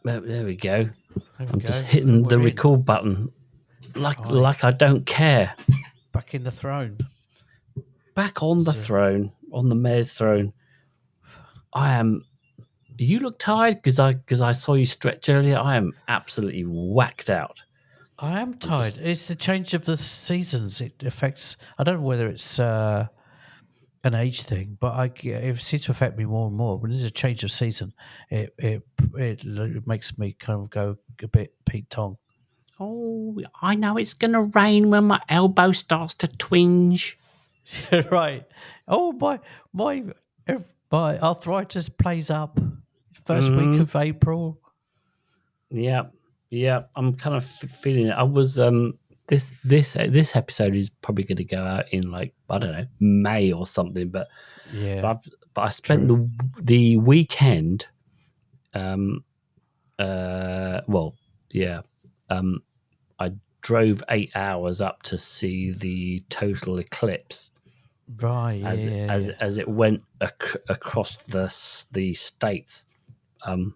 There we go. I'm just go. hitting We're the in. record button like I don't care. Back in the throne. Back on the throne, on the mayor's throne. I am. You look tired because I saw you stretch earlier. I am absolutely whacked out. I am tired. It's the change of the seasons. It affects. I don't know whether it's an age thing, but it seems to affect me more and more. When there's a change of season, it makes me kind of go a bit Pete Tong. Oh, I know it's going to rain when my elbow starts to twinge. Right. Oh, my arthritis plays up. First week of April. Yeah. I'm kind of feeling it. I was this episode is probably going to go out in like I don't know May or something, but Yeah. but I spent the weekend. I drove 8 hours up to see the total eclipse. Right. As it went across the states, and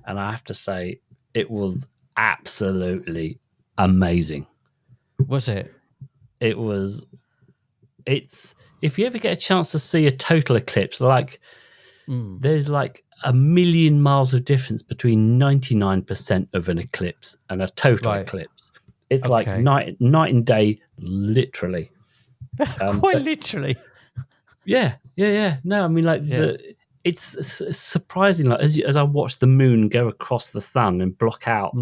I have to say it was absolutely amazing. Was it? It was. It's if you ever get a chance to see a total eclipse, like there's like a million miles of difference between 99% of an eclipse and a total eclipse. It's like night and day, literally. Quite literally. Yeah. No, I mean, like it's surprising. Like as I watch the moon go across the sun and block out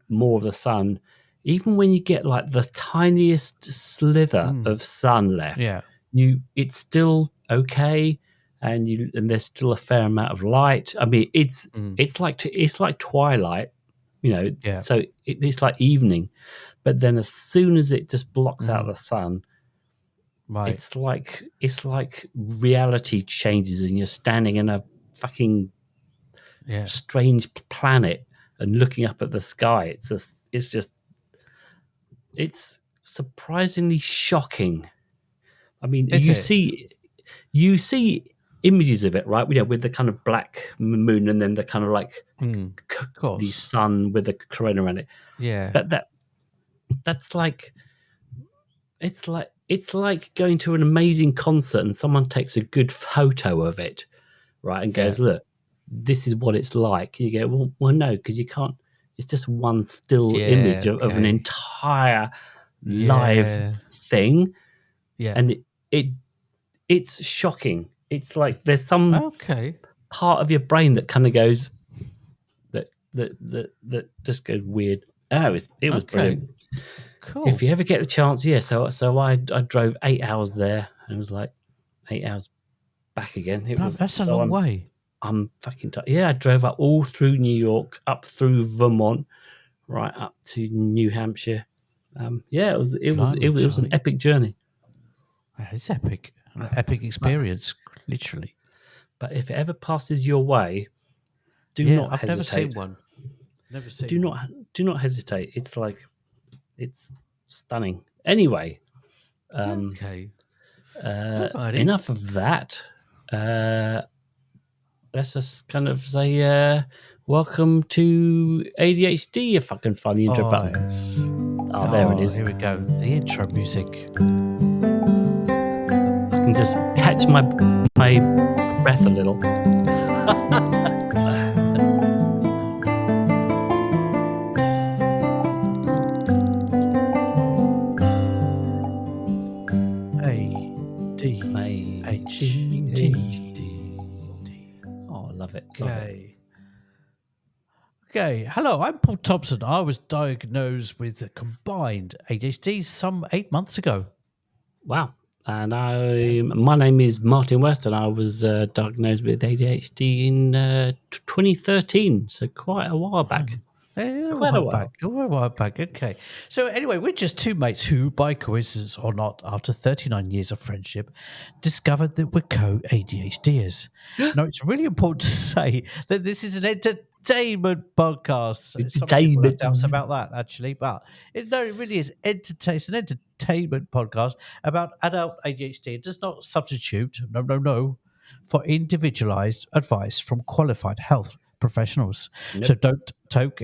more of the sun, even when you get like the tiniest slither of sun left, it's still okay, and there's still a fair amount of light. I mean, it's like twilight, So it's like evening, but then as soon as it just blocks out the sun. Right. It's like reality changes and you're standing in a fucking strange planet and looking up at the sky. It's surprisingly shocking. I mean, you see images of it, right? With the kind of black moon and then the kind of like the sun with the corona around it. Yeah. But that's like it's like going to an amazing concert and someone takes a good photo of it, right, and goes, look, this is what it's like. You go, well no, because you can't. It's just one still image of an entire live thing, and it's shocking. It's like there's some part of your brain that kind of goes that just goes weird. Oh, it was brilliant. Cool. If you ever get the chance, so I drove 8 hours there and it was like 8 hours back again. That's a long way. I'm fucking tired. Yeah, I drove up all through New York, up through Vermont, right up to New Hampshire. It was an epic journey. It's epic, an epic experience, literally. But if it ever passes your way, do not hesitate. I've never seen one. Never seen. Do not hesitate. It's stunning. Anyway, enough of that. Let's just kind of say welcome to ADHD, you fucking funny intro button. Oh, there it is. Here we go. The intro music. I can just catch my breath a little. Oh, I love it. Okay. Hello, I'm Paul Thompson. I was diagnosed with combined ADHD some 8 months ago. Wow. And my name is Martin West, and I was diagnosed with ADHD in 2013, so quite a while back. A while back. Okay. So anyway, we're just two mates who, by coincidence or not, after 39 years of friendship, discovered that we're co-ADHDers. Now, it's really important to say that this is an entertainment podcast. Some people have doubts about that, actually, but it really is. It's an entertainment podcast about adult ADHD. It does not substitute, no, for individualized advice from qualified health professionals. So Nope. Don't toke.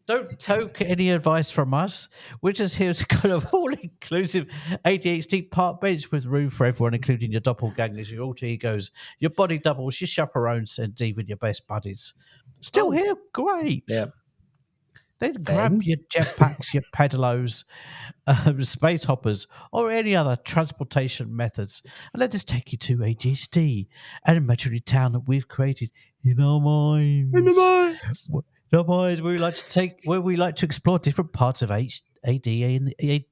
Don't toke any advice from us. We're just here to kind of all-inclusive ADHD park bench with room for everyone, including your doppelgangers, your alter egos, your body doubles, your chaperones, and even your best buddies. Still here? Great. Yeah. Then grab Then your jetpacks, your pedalos, space hoppers, or any other transportation methods, and let us take you to ADHD, an imaginary town that we've created in our minds. In our minds, where we like to explore different parts of AD and the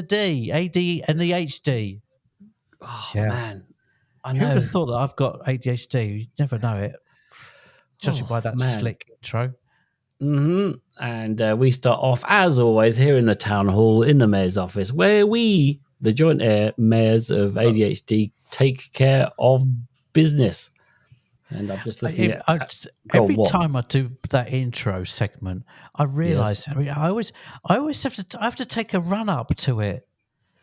D, AD and the HD. oh Yeah, man, I who would have know. thought that I've got ADHD? You never know it, judging Oh by that man. slick intro. And we start off, as always, here in the town hall in the mayor's office, where we, the joint mayors of ADHD, take care of business. And I'm just looking at. Go on, Every what? time I do that intro segment, I Yes. realise. I mean, I always I have to take a run up to it.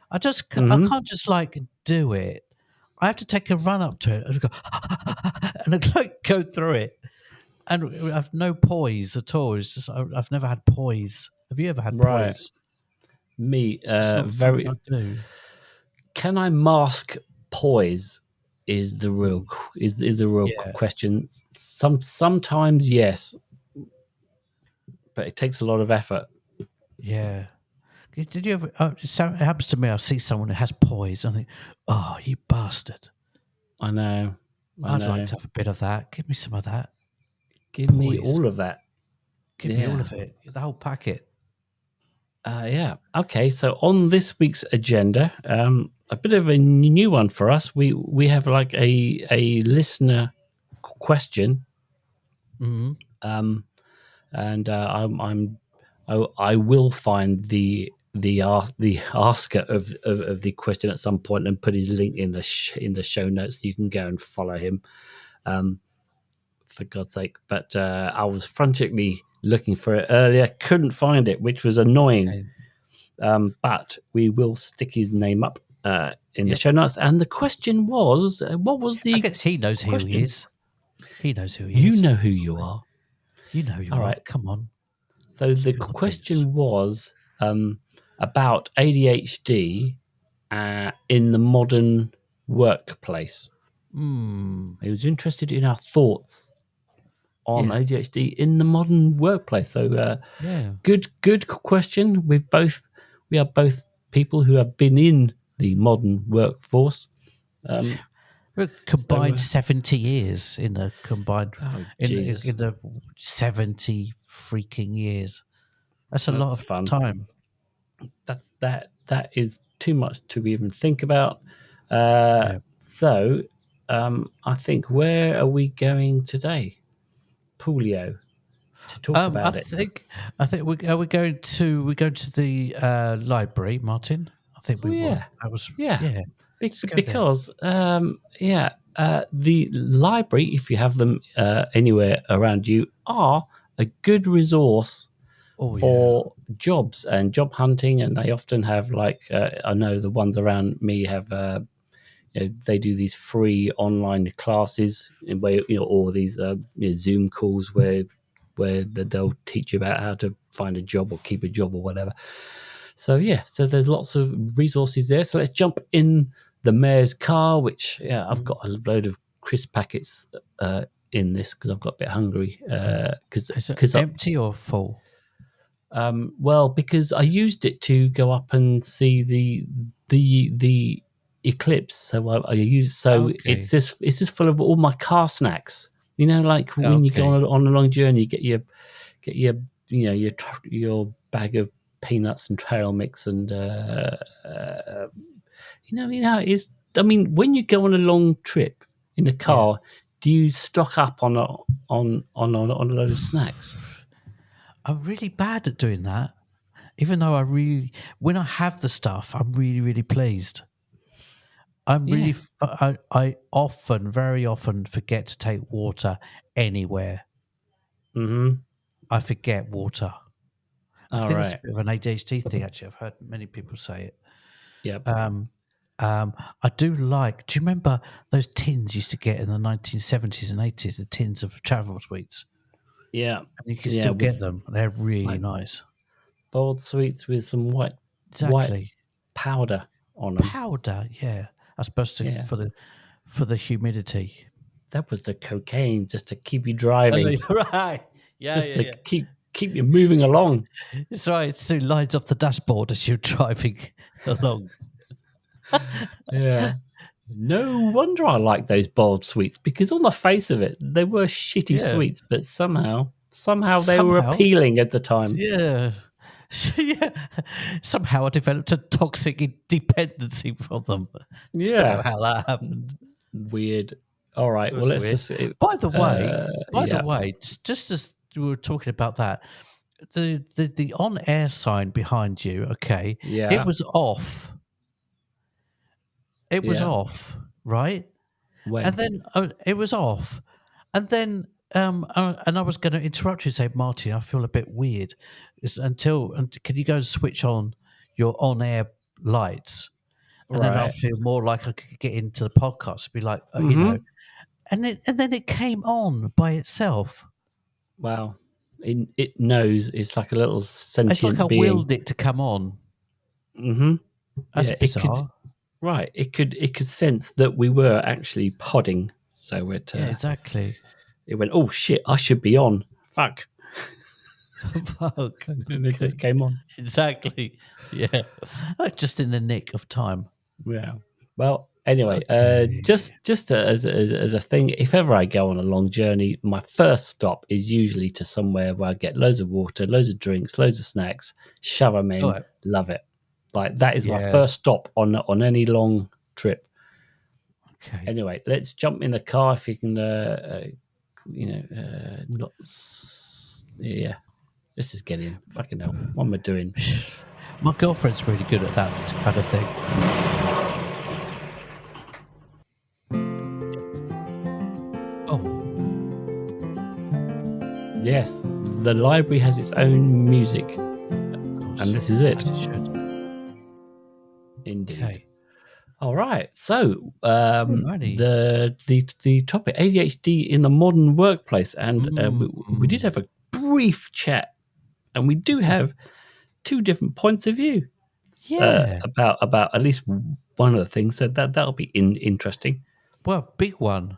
I Mm-hmm. can't just like do it. I have to take a run up to it and go, and like go through it. And I've no poise at all. It's just I've never had poise. Have you ever had Right. poise? Me, It's just not something very. I do. Can I mask poise? Is the real is the real Yeah, question. Sometimes yes, but it takes a lot of effort. yeah. Did you ever? It happens to me. I see someone who has poise. And I think, oh, you bastard! I know. I I'd like know. to have a bit of that. Give me some of that Give me poise. all of that. Give me all Yeah. of it. The whole packet. Yeah. Okay. So on this week's agenda, a bit of a new one for us. We have like a listener question, Mm-hmm. and I will find the asker of the question at some point and put his link in the show notes. You can go and follow him. For God's sake! But I was frantically looking for it earlier, couldn't find it, which was annoying. Okay. But we will stick his name up in the Yep. show notes. And the question was, what was I the guess he knows who he question? is. He knows who he You is. know who you are. You know who you All are. right. Come on. So the Spill the beans. question was about ADHD in the modern workplace. He was interested in our thoughts on Yeah. ADHD in the modern workplace. So Yeah. good question. We are both people who have been in the modern workforce. We're So combined 70 years in the combined oh in Jesus, the 70 freaking years. That's a lot that's of fun. time. That is too much to even think about. Yeah. So I think, where are we going today, Pulio, to talk I about it? think we're going to the library, Martin. I think Oh we were. yeah, That was yeah. Let's go there. Because the library, if you have them anywhere around you, are a good resource Oh yeah. for jobs and job hunting. And they often have, like, I know the ones around me have they do these free online classes in where, or these Zoom calls where they'll teach you about how to find a job or keep a job or whatever. So so there's lots of resources there. So let's jump in the mayor's car, which I've got a load of crisp packets in this because I've got a bit hungry. Is it Because empty or full? well, because I used it to go up and see the eclipse. So I use Okay. it's just full of all my car snacks. Like when you go Okay. on a long journey, you get your your bag of peanuts and trail mix and it is. I mean, when you go on a long trip in the Yeah. car, do you stock up on a load of snacks? I'm really bad at doing that. Even though when I have the stuff, I'm really, really pleased. I'm Yeah. really, I often, very often forget to take water anywhere. Mm-hmm. I forget water. I All think that's a right. bit of an ADHD thing, actually. I've heard many people say it. Yep. I do like. Do you remember those tins you used to get in the 1970s and 80s? The tins of travel sweets. Yeah, And you can yeah, still with get them. They're really like nice. boiled sweets with some white Exactly. powder on them. Powder, yeah. I suppose Yeah, for the humidity. that was the cocaine just to keep you Oh, driving, you're right. Yeah, just yeah, to yeah. keep you moving along. It's right. It's doing lines off the dashboard as you're driving along. Yeah. No wonder I like those boiled sweets, because on the face of it, they were shitty Yeah. sweets, but somehow they were Somehow, appealing at the time. yeah. Yeah. Somehow I developed a toxic dependency from them. Don't know Yeah. how that happened. Weird. All It right. Well, was let's weird. just. By the Yeah. way, just as we were talking about that, the on air sign behind you, okay, it Yeah. was off. It was Yeah. off, right? And When? then it was off, and then and I was going to interrupt you and say, Martin, I feel a bit weird. Can you go and switch on your on air lights? And then I'll Right. feel more like I could get into the podcast, be like, Mm-hmm. and then it came on by itself. Wow. It knows. It's like a little It's like I sentient being. willed it to come on. Mm-hmm. That's Yeah. It could. bizarre. Right. It could sense that we were actually podding. So Yeah, exactly. it went, oh shit, I should be on. Fuck. Fuck. And then it Okay. just came on. Exactly. Yeah. Just in the nick of time. Yeah. Well, anyway, Okay. just as a thing, if ever I go on a long journey, my first stop is usually to somewhere where I get loads of water, loads of drinks, loads of snacks, shove them All in, right. love it. Like that is my Yeah. first stop on any long trip. Okay. Anyway, let's jump in the car if you can. Not. Yeah. Let's just get in. Fucking hell. What am I doing? My girlfriend's really good at that kind of thing. Oh, Yes, the library has its own music, of course. and this is it. As it should. Indeed. Okay. All right. So Alrighty. the topic ADHD in the modern workplace, and we did have a brief chat, and we do have two different points of view Yeah. about at least one of the things. So that'll be interesting. Well, big one.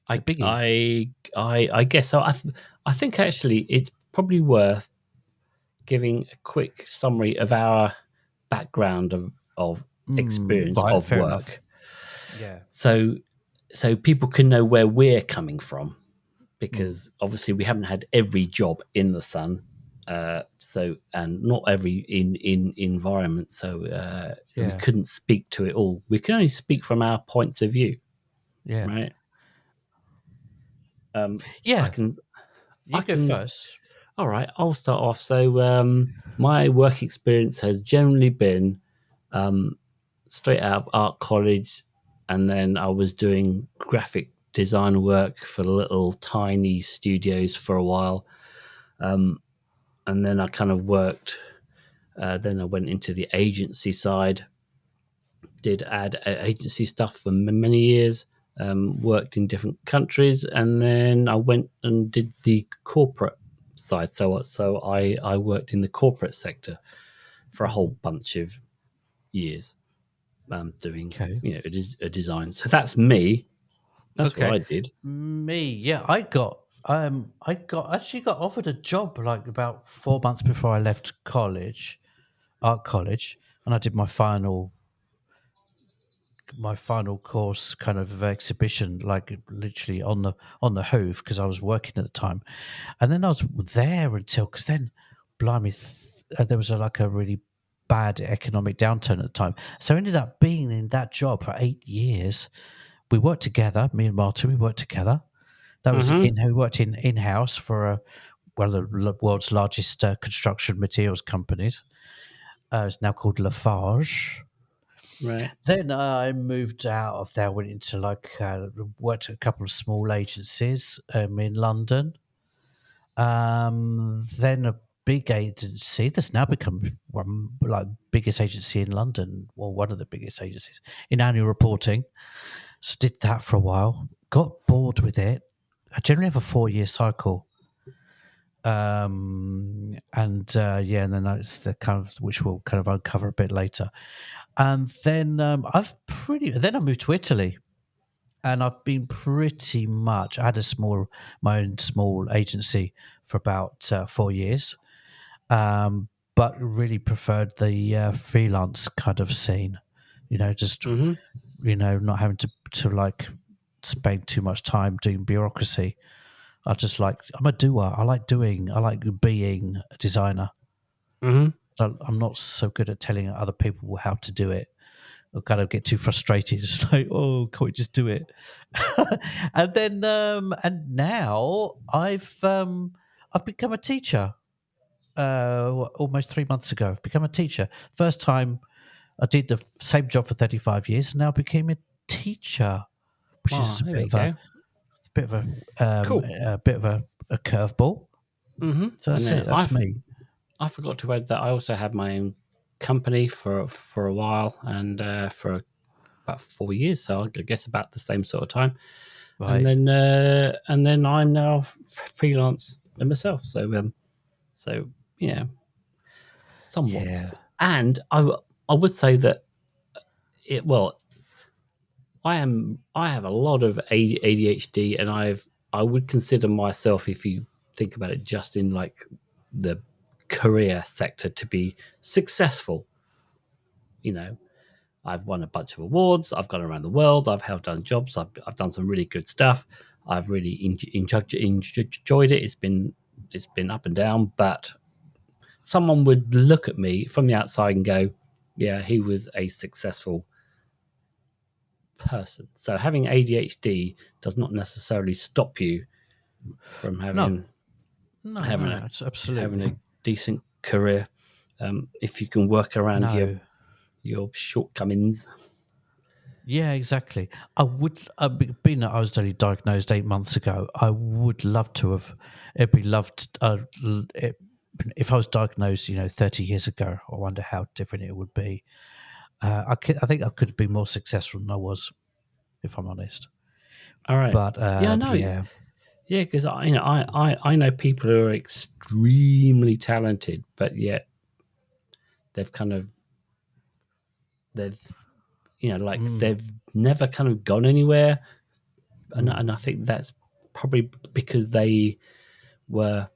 It's a biggie. I guess so. I think actually it's probably worth giving a quick summary of our background of experience Right, of fair work. enough. Yeah. So people can know where we're coming from, because obviously we haven't had every job in the sun, and not every in environment, so we couldn't speak to it all. We can only speak from our points of view. Yeah. Right. Yeah. I can go first. All right, I'll start off. So my work experience has generally been straight out of art college, and then I was doing graphic design work for little tiny studios for a while, and then I kind of worked. Then I went into the agency side, did ad agency stuff for many years, worked in different countries, and then I went and did the corporate side. So I worked in the corporate sector for a whole bunch of years, doing a design. So that's me. That's what I did. Me, yeah, I got actually got offered a job like about 4 months before I left college, art college, and I did my final course kind of exhibition, like literally on the Hove, because I was working at the time, and then I was there until because then, blimey, there was like a really bad economic downturn at the time, so I ended up being in that job for 8 years. We worked together, me and Martin. We worked together. That was who worked in house for one of the world's largest construction materials companies. It's now called Lafarge. Right. Then I moved out of there, went into worked at a couple of small agencies in London. Then big agency that's now become one like biggest agency in London, or one of the biggest agencies in annual reporting. So did that for a while. Got bored with it. I generally have a 4-year cycle. And then the kind of, which we'll kind of uncover a bit later. And then then I moved to Italy, and I've been pretty much. I had my own small agency for about 4 years, but really preferred the freelance kind of scene. Just not having to like spend too much time doing bureaucracy. I'm a doer. I like doing. I like being a designer. I'm not so good at telling other people how to do it. I kind of get too frustrated. It's like, oh, can't we just do it? And then, and now I've become a teacher. Almost 3 months ago, I've become a teacher. First time I did the same job for 35 years, and now I became a teacher, which is a bit of a cool. a bit of a curveball. So that's it. That's me. I forgot to add that I also had my own company for a while, and for about 4 years, so I guess about the same sort of time. Right. And then I'm now freelance myself. So somewhat. Yeah. And I would say that I have a lot of ADHD, and I would consider myself, if you think about it, just in like the career sector, to be successful. I've won a bunch of awards. I've gone around the world. I've held down jobs. I've done some really good stuff. I've really enjoyed it. It's been up and down, but someone would look at me from the outside and go, "Yeah, he was a successful person." So having ADHD does not necessarily stop you from having absolutely having a decent career, if you can work around your shortcomings. Yeah, exactly. I would, being that I was only diagnosed 8 months ago, I would love to have. If I was diagnosed, 30 years ago. I wonder how different it would be. I think I could have been more successful than I was, if I'm honest. All right. But I know. Yeah, because I know people who are extremely talented, but yet they've never kind of gone anywhere, and I think that's probably because they were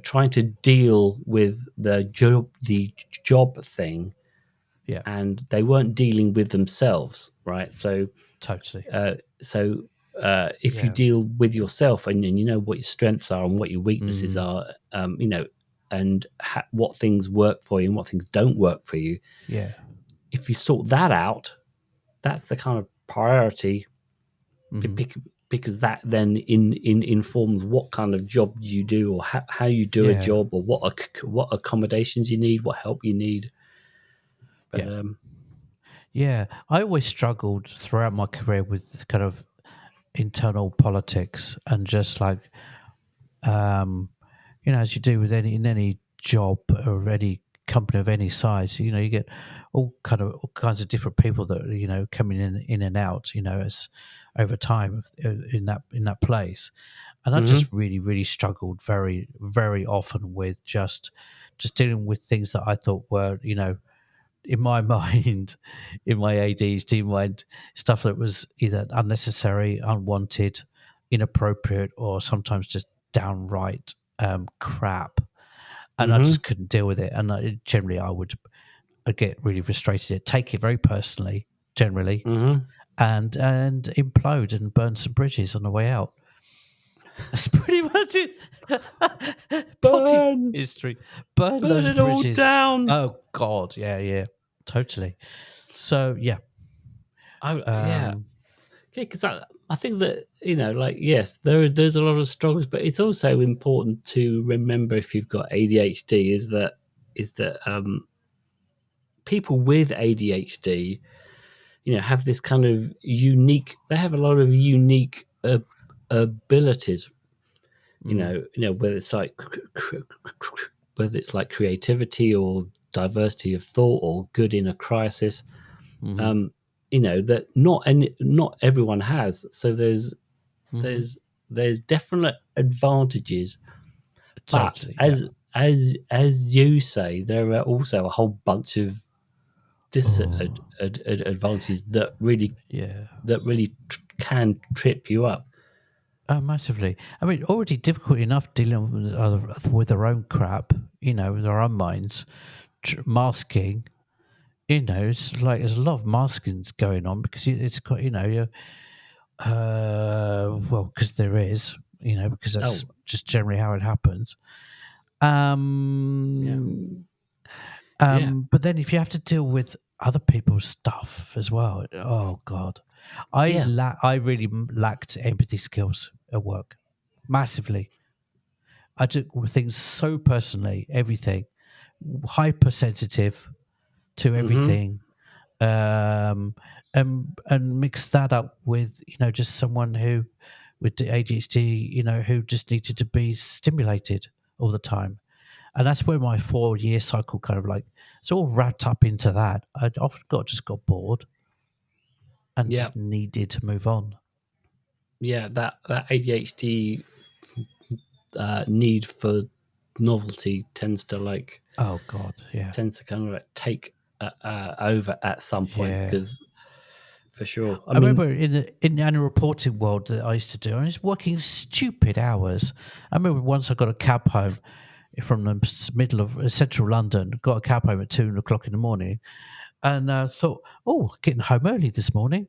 trying to deal with the job thing, and they weren't dealing with themselves, right? So totally. If you deal with yourself, and you know what your strengths are and what your weaknesses are, and what things work for you and what things don't work for you. Yeah. If you sort that out, that's the kind of priority, because that then informs what kind of job you do, or how you do a job, or what accommodations you need, what help you need. But I always struggled throughout my career with kind of internal politics, and just like, as you do with any job or any company of any size, you get all kinds of different people that coming in and out, as over time in that place. And I just really, really struggled very, very often with just dealing with things that I thought were, in my mind, in my ADHD mind, stuff that was either unnecessary, unwanted, inappropriate, or sometimes just downright crap. And I just couldn't deal with it. And I get really frustrated, take it very personally, generally, and implode and burn some bridges on the way out. That's pretty much it. Burn history. Burn those bridges. All down. Oh God, yeah, totally. So yeah. Because I think that yes, there's a lot of struggles, but it's also important to remember, if you've got ADHD, is that people with ADHD, have this kind of unique. They have a lot of unique abilities, whether it's like creativity or diversity of thought or good in a crisis, that not everyone has. So there's definite advantages, but Totally. as you say, there are also a whole bunch of disadvantages that really can trip you up. Oh, massively. I mean, already difficult enough dealing with their own crap, with their own minds, masking. It's like there's a lot of maskings going on because it's got, because there is, because that's just generally how it happens. But then if you have to deal with other people's stuff as well, oh God, I really lacked empathy skills at work, massively. I took things so personally, everything, hypersensitive to everything, and mix that up with just someone who with the ADHD, who just needed to be stimulated all the time. And that's where my 4-year cycle kind of like it's all wrapped up into that. I often just got bored and just needed to move on. Yeah, that ADHD need for novelty tends to tends to kind of like take over at some point, because for sure. I remember in the annual reporting world that I used to do, I was working stupid hours. I remember once I got a cab home from the middle of central London, got a cab home at 2:00 in the morning, and thought, oh, getting home early this morning.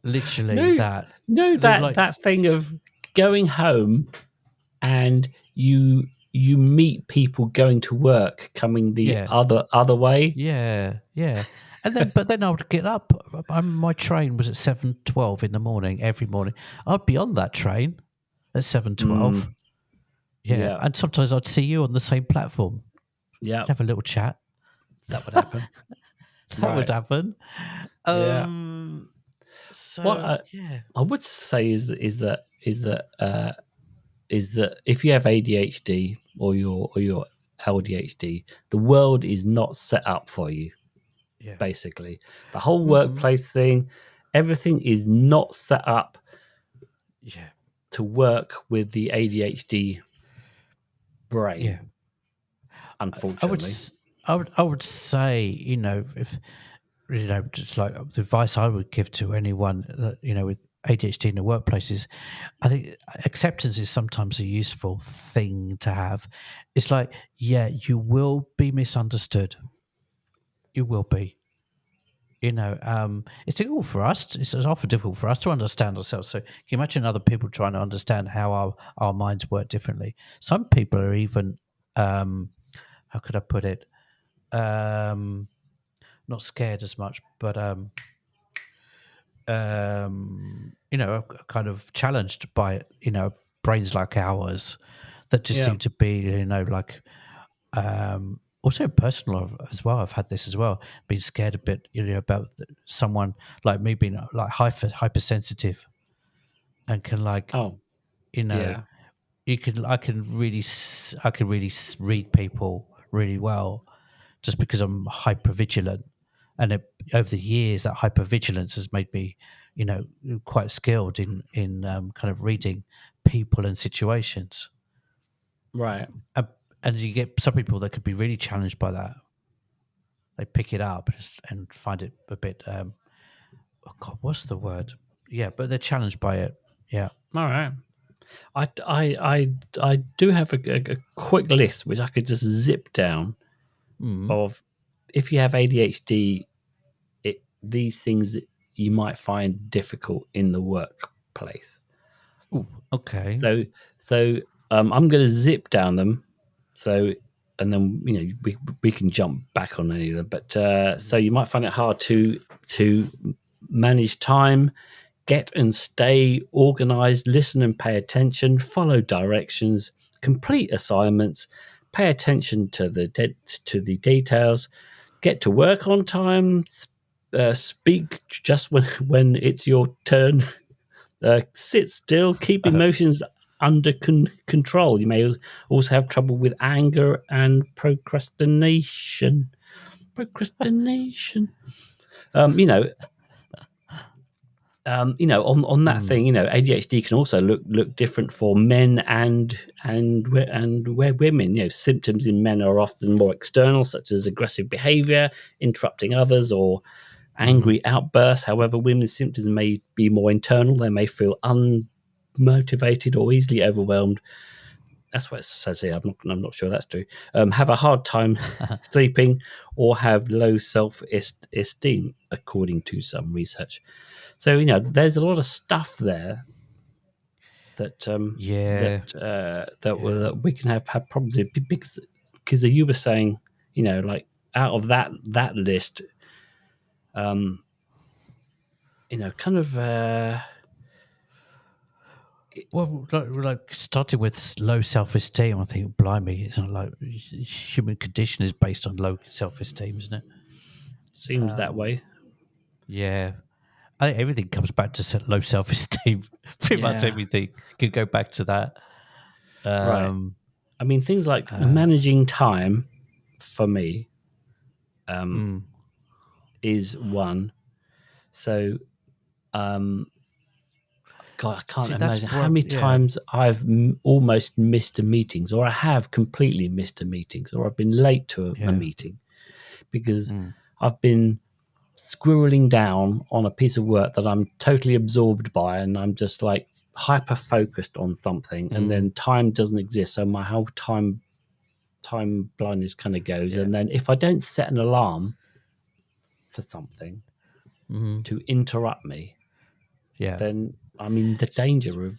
Literally that thing of going home and you meet people going to work coming the other way. And then I would get up. My train was at 7:12 in the morning every morning. I'd be on that train at 7:12. And sometimes I'd see you on the same platform. Have a little chat. That would happen. Would happen. So what I would say is that if you have ADHD or your LDHD, the world is not set up for you. Basically, the whole workplace thing, everything is not set up to work with the ADHD brain. Unfortunately, I would say, if just like the advice I would give to anyone that with ADHD in the workplace is, I think acceptance is sometimes a useful thing to have. It's like, you will be misunderstood. You will be. It's difficult for us. It's often difficult for us to understand ourselves. So, can you imagine other people trying to understand how our minds work differently? Some people are even, how could I put it? Not scared as much, but kind of challenged by brains like ours that just seem to be like also personal as well. I've had this as well, being scared a bit about someone like me being like hypersensitive and can I can really read people really well just because I'm hyper vigilant. And over the years, that hypervigilance has made me, quite skilled in kind of reading people and situations. Right. And you get some people that could be really challenged by that. They pick it up and find it a bit. Oh God, what's the word? Yeah, but they're challenged by it. Yeah. All right. I do have a quick list which I could just zip down of if you have ADHD. These things you might find difficult in the workplace. Ooh, okay. So I'm going to zip down them. So, and then we can jump back on any of them. But so you might find it hard to manage time, get and stay organized, listen and pay attention, follow directions, complete assignments, pay attention to the details, get to work on time. Speak just when it's your turn Sit still, keep emotions under control. You may also have trouble with anger and procrastination. Procrastination. You know, on that thing, ADHD can also look different for men and where women. Symptoms in men are often more external, such as aggressive behavior, interrupting others, or angry outbursts. However, women's symptoms may be more internal. They may feel unmotivated or easily overwhelmed. That's what it says here. I'm not sure that's true. Have a hard time sleeping or have low self-esteem, according to some research. So there's a lot of stuff there that that we can have problems with, because you were saying, like out of that list, kind of. Well, like starting with low self-esteem, I think, blimey, it's not like human condition is based on low self-esteem, isn't it? Seems that way. Yeah, I think everything comes back to low self-esteem. Pretty much everything can go back to that. Right. I mean, things like managing time for me is one. So, God, I can't imagine how many times I've almost missed a meetings, or I have completely missed a meetings, or I've been late to a meeting because I've been squirreling down on a piece of work that I'm totally absorbed by, and I'm just like hyper focused on something, and then time doesn't exist, so my whole time blindness kind of goes. And then if I don't set an alarm for something to interrupt me, then I'm in the danger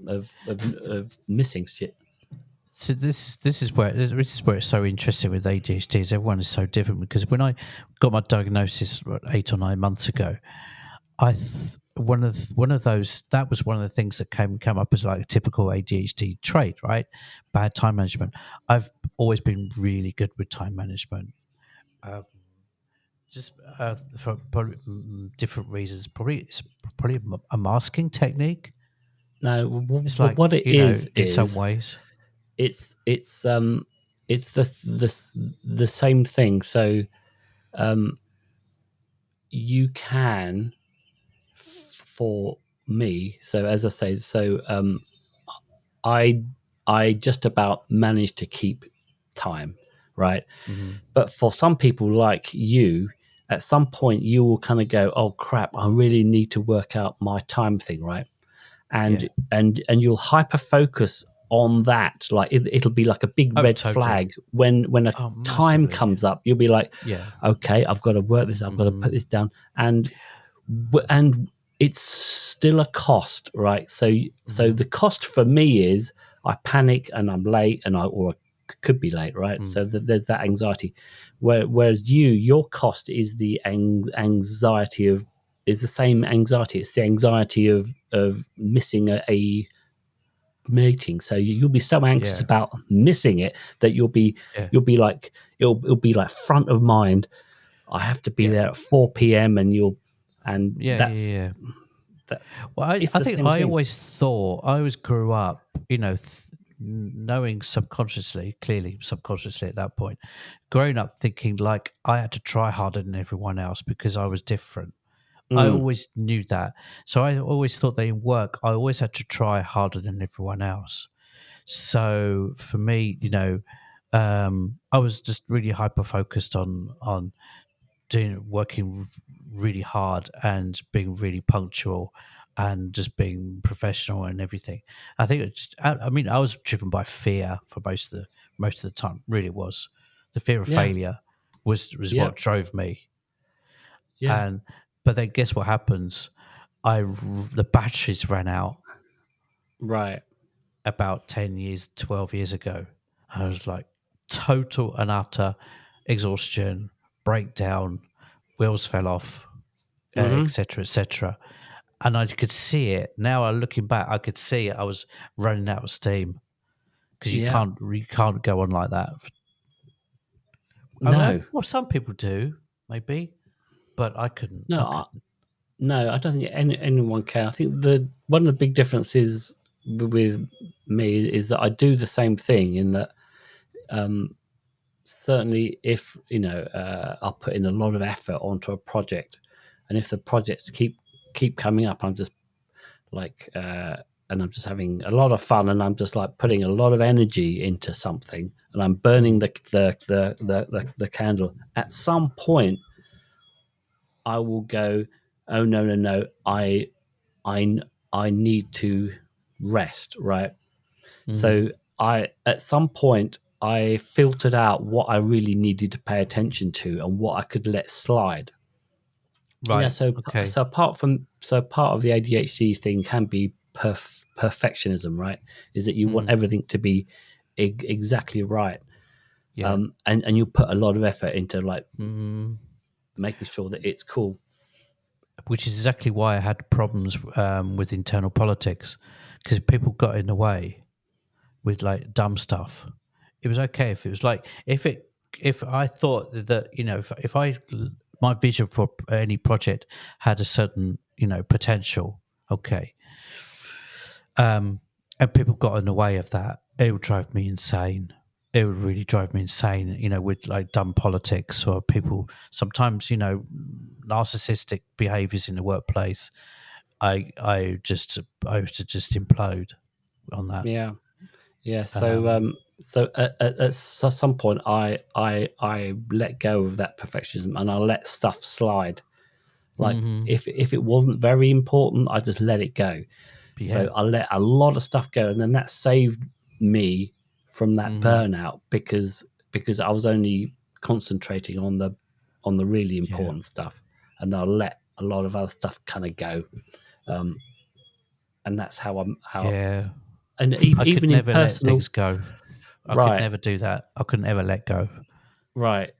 of missing shit. So this is where it's so interesting with ADHD. Is everyone is so different, because when I got my diagnosis 8 or 9 months ago, one of those, that was one of the things that came up as like a typical ADHD trait, right? Bad time management. I've always been really good with time management, just for probably different reasons. It's probably a masking technique. No, It's like, what it is in some ways, it's the same thing. So you can, for me, so as I say, so I just about managed to keep time, right? But for some people like you, at some point you will kind of go, oh crap, I really need to work out my time thing, right? And you'll hyper focus on that. Like it'll be like a big red flag when a time comes up. You'll be like, okay, I've got to work this, I've got to put this down, and it's still a cost, right? So the cost for me is I panic and I'm late, or I could be late, right? So there's that anxiety. Whereas your cost is the anxiety of, is the same anxiety. It's the anxiety of missing a meeting. So you'll be so anxious about missing it that you'll be like, it'll be like front of mind. I have to be there at 4 p.m. and that's. Well, I think I always thought, I always grew up, knowing clearly subconsciously at that point, growing up thinking like I had to try harder than everyone else because I was different. I always knew that. So I always thought that in work, I always had to try harder than everyone else. So for me, I was just really hyper focused on working really hard and being really punctual and just being professional and everything. I think I mean, I was driven by fear for most of the time. Really was. The fear of failure was what drove me. But then guess what happens? The batteries ran out. Right. About 10 years, 12 years ago. I was like total and utter exhaustion, breakdown, wheels fell off, etc., etc. And I could see it. Now, looking back, I could see it. I was running out of steam, because you can't go on like that. No. Well, some people do, maybe, but I couldn't. No, No, I don't think anyone can. I think one of the big differences with me is that I do the same thing in that certainly if I'll put in a lot of effort onto a project, and if the projects keep coming up, I'm just like and I'm just having a lot of fun, and I'm just like putting a lot of energy into something, and I'm burning the candle. At some point, I will go, oh no, I I need to rest, right? So at some point I filtered out what I really needed to pay attention to and what I could let slide. Yeah, Right. Okay. so part of the ADHD thing can be perfectionism, right? Is that you want everything to be exactly right, Yeah. and you put a lot of effort into like making sure that it's cool. Which is exactly why I had problems with internal politics, because people got in the way with like dumb stuff. It was okay if it was like if I thought that if I my vision for any project had a certain potential, okay, and people got in the way of that, it would drive me insane. It would really drive me insane, with like dumb politics or people sometimes, narcissistic behaviors in the workplace. I used to just implode on that. Yeah. Yeah, Um, so at some point, I let go of that perfectionism and I let stuff slide. Like hmm if it wasn't very important, I just let it go. So Yeah. I let a lot of stuff go, and then that saved me from that hmm burnout because I was only concentrating on the really Yeah. important stuff, and I let a lot of other stuff kind of go. Um, and that's how Yeah. and I could even in never let personal, things go. I could right, never do that. I couldn't ever let go. right.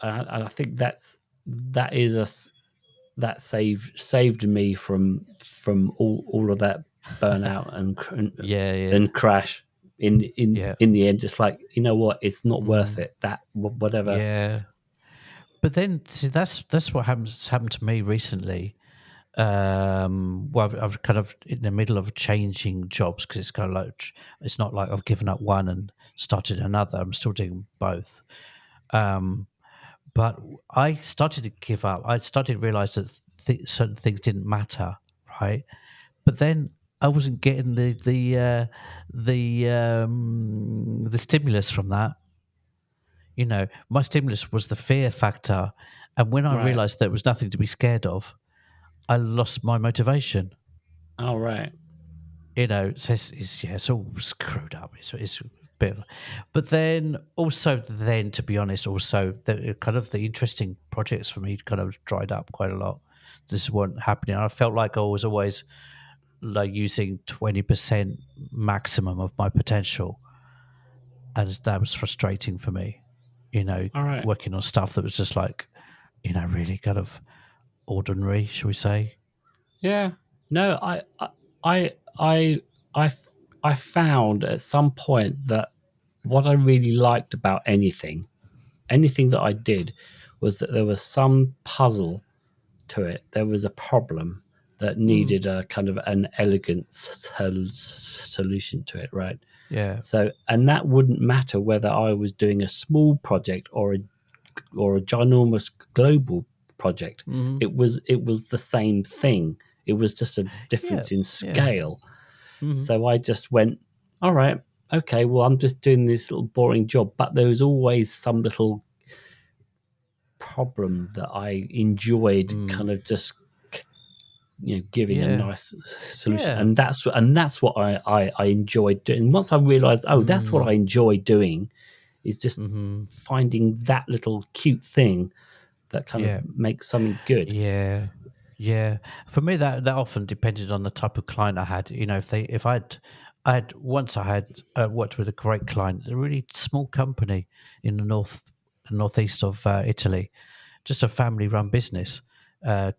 And I think that is that saved me from all of that burnout Yeah. Yeah. and crash Yeah. in the end. Just like, you know what, it's not worth Mm, it. That whatever. yeah. But then, see, that's what happened to me recently. Well, I've kind of in the middle of changing jobs because it's kind of like it's not like I've given up one and started another. I'm still doing both. Um, but I started to give up. I started to realize that certain things didn't matter, right? But then I wasn't getting the stimulus from that. My stimulus was the fear factor, and when I Right. realized there was nothing to be scared of, I lost my motivation. All right. So it's all screwed up. It's a bit, but then also, to be honest, also the kind of the interesting projects for me kind of dried up quite a lot. This weren't happening. I felt like I was always like using 20% maximum of my potential, and that was frustrating for me. All right. Working on stuff that was just like, really kind of ordinary, shall we say? Yeah. No, I I I I found at some point that what I really liked about anything that I did, was that there was some puzzle to it. There was a problem that Mm, needed a kind of an elegant solution to it, right? yeah. So, and that wouldn't matter whether I was doing a small project or a ginormous global project. hmm It was the same thing. It was just a Yeah. difference in Yeah. scale. hmm So I just went, all right, okay, well, I'm just doing this little boring job, but there was always some little problem that I enjoyed Mm, kind of just giving a yeah. nice solution, Yeah. and that's what I enjoyed doing. Once I realized, oh, that's what I Mm, enjoy doing, is just hmm finding that little cute thing that kind of Yeah. makes something good. Yeah. Yeah. For me, that often depended on the type of client I had. If I had worked with a great client, a really small company in the northeast of Italy, just a family run business,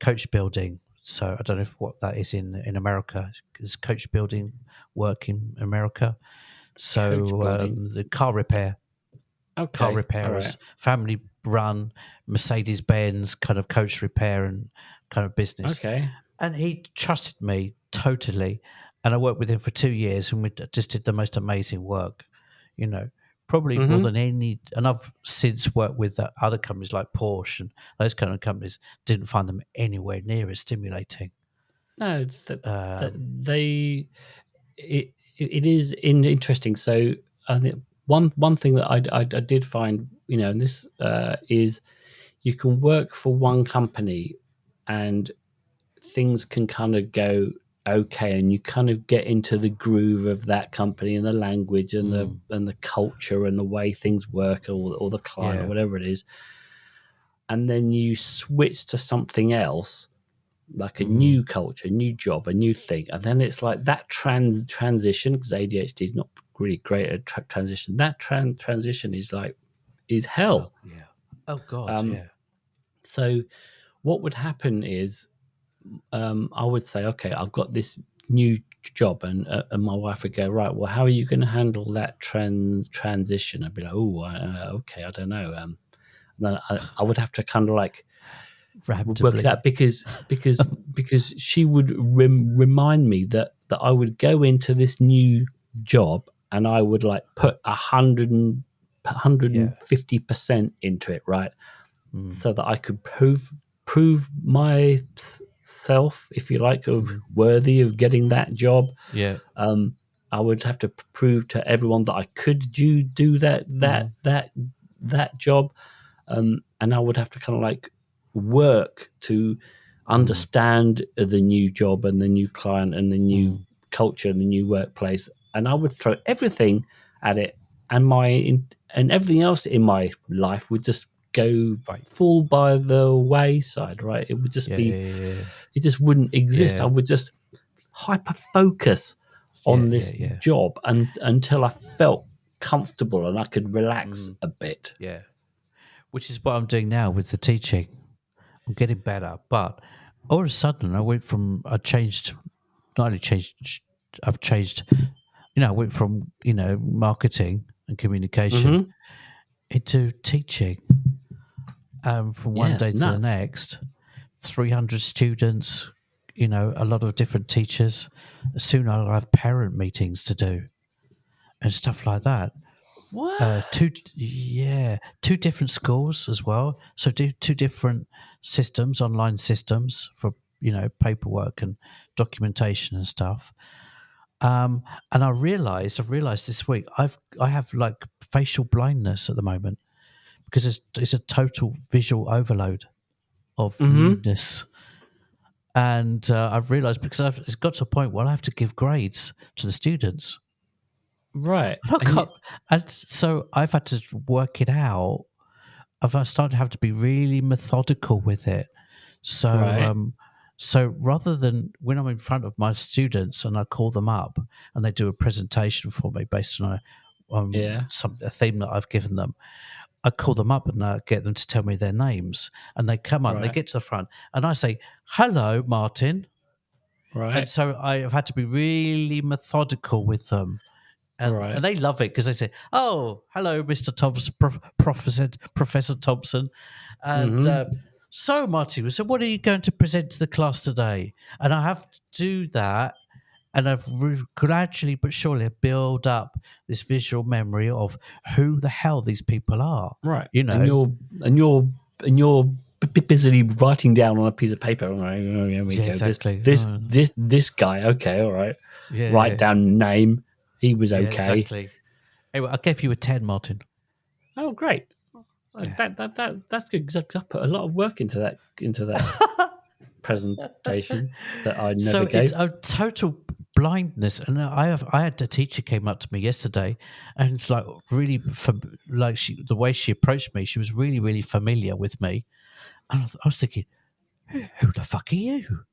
coach building. So I don't know what that is in America. Is coach building work in America? Coach So building. the car Okay. All right. repairers, family run Mercedes-Benz kind of coach repair and kind of business. Okay. And he trusted me totally. And I worked with him for 2 years, and we just did the most amazing work, probably more than any. And I've since worked with other companies like Porsche and those kind of companies, didn't find them anywhere near as stimulating. No, it is interesting. So I think one thing that I did find, and this is you can work for one company and things can kind of go okay, and you kind of get into the groove of that company and the language and the culture and the way things work, or the client or whatever it is, and then you switch to something else, like a new culture, new job, a new thing, and then it's like that transition, because ADHD is not really great at transition. That transition is hell. Oh God. So what would happen is, I would say, okay, I've got this new job, and my wife would go, right, well, how are you going to handle that transition? I'd be like, okay, I don't know. And then I would have to kind of like work it out, because she would remind me that I would go into this new job and I would like put 150% into it, right? So that I could prove myself, if you like, of worthy of getting that job. I would have to prove to everyone that I could do that job, and I would have to kind of like work to understand the new job and the new client and the new culture and the new workplace, and I would throw everything at it, and everything else in my life would just go fall by the wayside, right? It would just it just wouldn't exist. I would just hyper focus on this job until I felt comfortable and I could relax a bit. Yeah, which is what I'm doing now with the teaching. I'm getting better, but all of a sudden I went from I went from marketing and communication into teaching. From one day to the next, 300 students, a lot of different teachers. Soon I'll have parent meetings to do and stuff like that. What? Two different schools as well. So do two different systems, online systems for paperwork and documentation and stuff. And I've realized this week I have like facial blindness at the moment, because it's a total visual overload of newness. And I've realized, because it's got to a point where I have to give grades to the students. Right. And so I've had to work it out. I've started to have to be really methodical with it. So so rather than when I'm in front of my students and I call them up and they do a presentation for me based on a theme that I've given them, I call them up and get them to tell me their names. And they come up, they get to the front, and I say, "Hello, Martin." Right. And so I've had to be really methodical with them. And they love it, because they say, "Oh, hello, Mr. Thompson, Professor Thompson." And so, Martin, so what are you going to present to the class today? And I have to do that. And I've gradually but surely build up this visual memory of who the hell these people are. Right. And you're busily writing down on a piece of paper. Right, here we go. Exactly. This guy. Okay, all right. Write down name. He was okay. Exactly. Anyway, I gave you a 10, Martin. Oh, great. That's good, because I put a lot of work into that presentation that I never gave. It's a total blindness. And I had a teacher came up to me yesterday, and it's like really the way she approached me, she was really, really familiar with me. And I was thinking, who the fuck are you?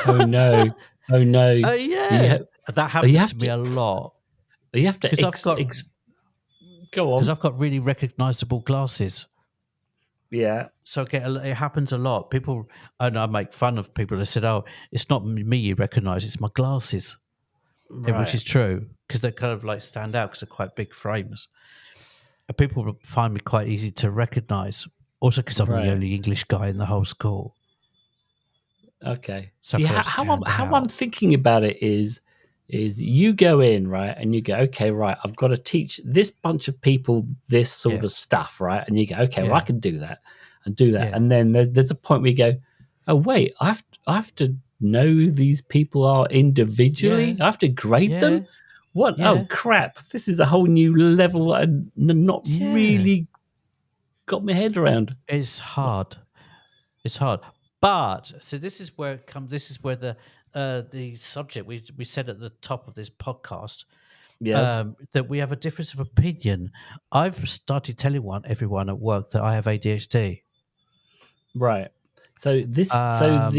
Oh no. Yeah. That happens to me a lot. You have to go on. Because I've got really recognizable glasses. Yeah. So it happens a lot. People, and I make fun of people that said, "Oh, it's not me you recognise, it's my glasses," which is true, because they kind of like stand out because they're quite big frames. People find me quite easy to recognise. Also, because I'm the Right. only English guy in the whole school, Okay. so I See kind of how stand I'm out. thinking about it is you go in, right, and you go, okay, right, I've got to teach this bunch of people this sort Yeah, of stuff, right, and you go, okay, well, I yeah, can do that and do that, yeah, and then there's a point where you go, oh wait, I have to know who these people are yeah, individually. I have to grade yeah, them. What? Oh yeah, crap! This is a whole new level I'm not yeah. really got my head around. It's What? hard. It's hard. But so this is where it comes. This is where the subject we said at the top of this podcast, Yes. that we have a difference of opinion. I've started telling everyone at work that I have ADHD. Right. So this Um,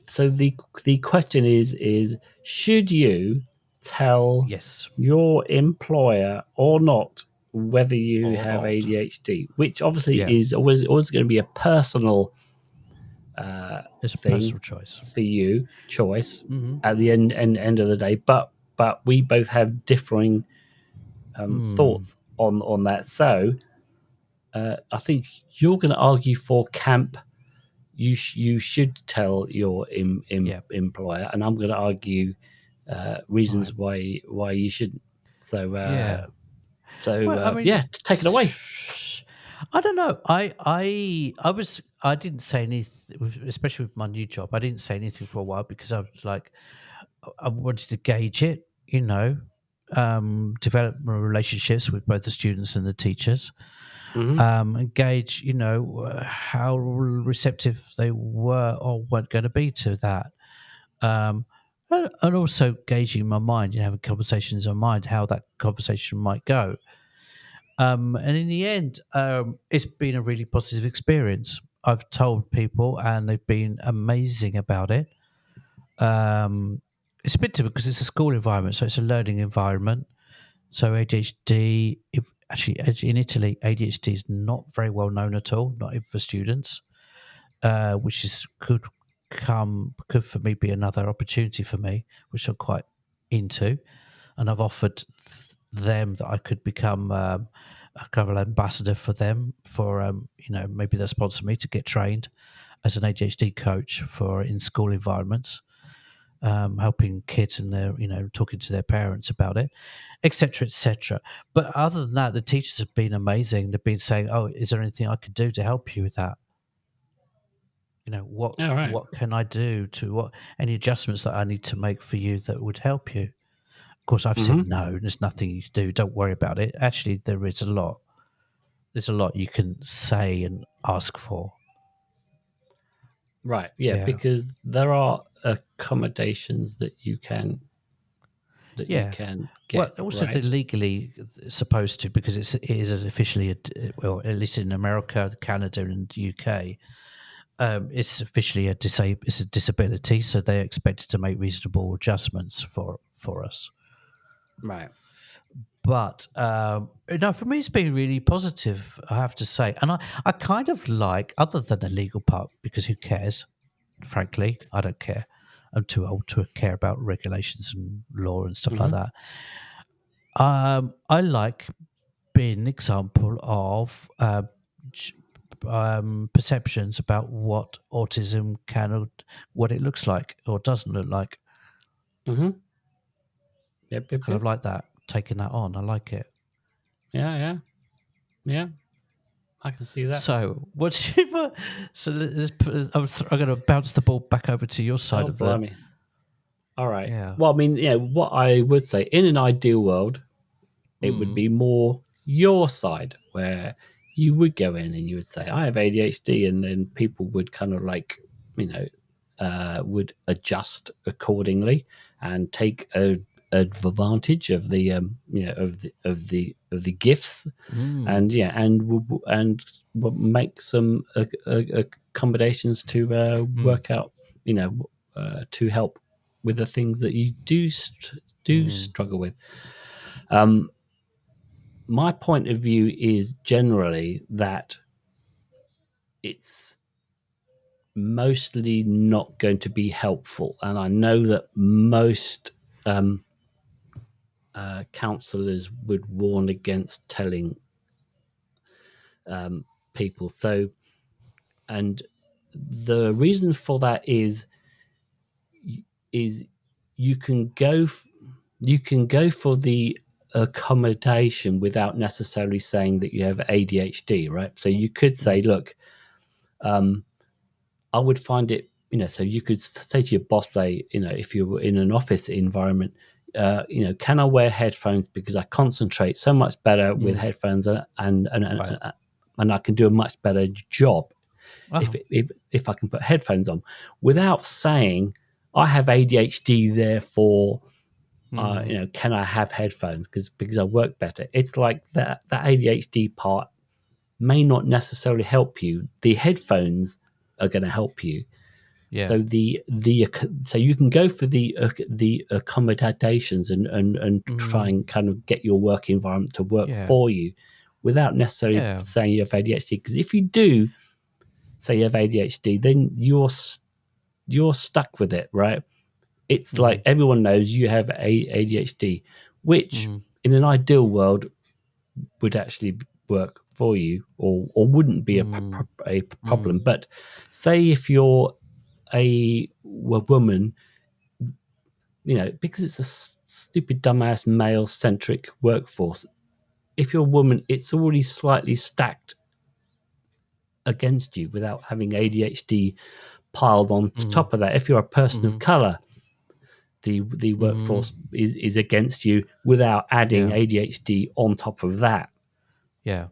so the question is should you tell yes your employer or not whether you or have not. ADHD, which obviously Yeah, is always going to be a personal it's a thing personal choice. for you, choice Hmm. at the end of the day. But we both have differing Mm, thoughts on that. So I think you're going to argue for camp you should tell your yeah, employer, and I'm going to argue right. reasons why you shouldn't. So Yeah. Well, I mean, yeah, take it away. I don't know. I didn't say anything, especially with my new job. I didn't say anything for a while because I was like, I wanted to gauge it, develop my relationships with both the students and the teachers, Hmm. and gauge, how receptive they were or weren't going to be to that. Um, and also gauging my mind, having conversations in my mind, how that conversation might go. And in the end, it's been a really positive experience. I've told people, and they've been amazing about it. It's a bit different because it's a school environment, so it's a learning environment. So ADHD, if actually in Italy, ADHD is not very well known at all, not even for students, which is could for me be another opportunity for me, which I'm quite into. And I've offered them that I could become a kind of ambassador for them for maybe they'll sponsor me to get trained as an ADHD coach for in school environments, helping kids and their talking to their parents about it, etc., etc. But other than that, the teachers have been amazing. They've been saying, "Oh, is there anything I could do to help you with that? What All right. what can I do to what any adjustments that I need to make for you that would help you?" Of course, I've said Hmm. no. There's nothing you can do. Don't worry about it. Actually, there is a lot. There's a lot you can say and ask for. Right. Yeah, Yeah, because there are accommodations that you yeah. can Well, get. also they're Right. legally supposed to because it is officially well, at least in America, Canada, and the UK, it's officially it's a disability, so they're expected to make reasonable adjustments for us. Right. But no, for me, it's been really positive, I have to say. And I kind of like, other than the legal part, because who cares? Frankly, I don't care. I'm too old to care about regulations and law and stuff like Hmm. that. I like being an example of ch- perceptions about what autism can, or what it looks like or doesn't look like. Hmm. Yep. I Yep. kind of Yep. like that, taking that on. I like it. Yeah. Yeah. Yeah. I can see that. So, what's so? I'm going to bounce the ball back over to your side Oh, of the. blimey. All right. Yeah. Well, I mean, what I would say in an ideal world, it would Mm. be more your side where you would go in and you would say, I have ADHD. And then people would kind of like, you know, would adjust accordingly and take advantage of the, of the gifts Mm. and make some accommodations to Mm. work out, to help with the things that you do Mm. struggle with. Um, my point of view is generally that it's mostly not going to be helpful, and I know that most counselors would warn against telling people. So, and the reason for that is you can go for the accommodation without necessarily saying that you have ADHD, right? So you could say, look, I would find it, so you could say to your boss, say, if you were in an office environment, can I wear headphones because I concentrate so much better with headphones, and I can do a much better job if I can put headphones on, without saying I have ADHD, therefore, can I have headphones because I work better? It's like that ADHD part may not necessarily help you. The headphones are going to help you. Yeah. So so you can go for the accommodations and try and kind of get your work environment to work for you, without necessarily saying you have ADHD. Because if you do say you have ADHD, then you're stuck with it, right? It's like everyone knows you have ADHD, which in an ideal world would actually work for you, or wouldn't be a problem. But say if you're a woman, because it's a stupid, dumbass, male-centric workforce, if you're a woman, it's already slightly stacked against you without having ADHD piled on top of that. If you're a person of color, the workforce is against you without adding ADHD on top of that. Yeah,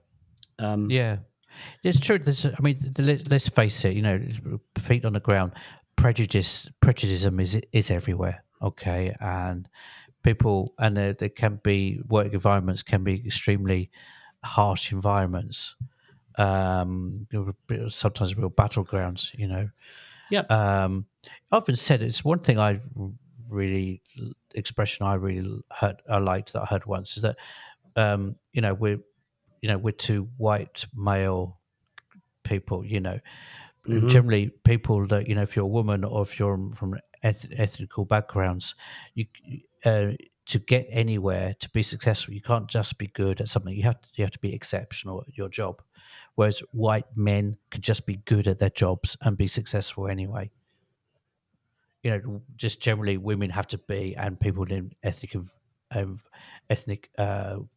it's true. I mean, let's face it. Feet on the ground, prejudice is everywhere. Okay, and people, and there can be work environments can be extremely harsh environments. Sometimes real battlegrounds. Yep. I often said it's one thing I really expression I really heard I liked that I heard once is that we're two white male people, and generally people that if you're a woman or if you're from ethnical backgrounds, you to get anywhere, to be successful, you can't just be good at something. You have to be exceptional at your job, whereas white men can just be good at their jobs and be successful anyway. Just generally women have to be, and people in ethnic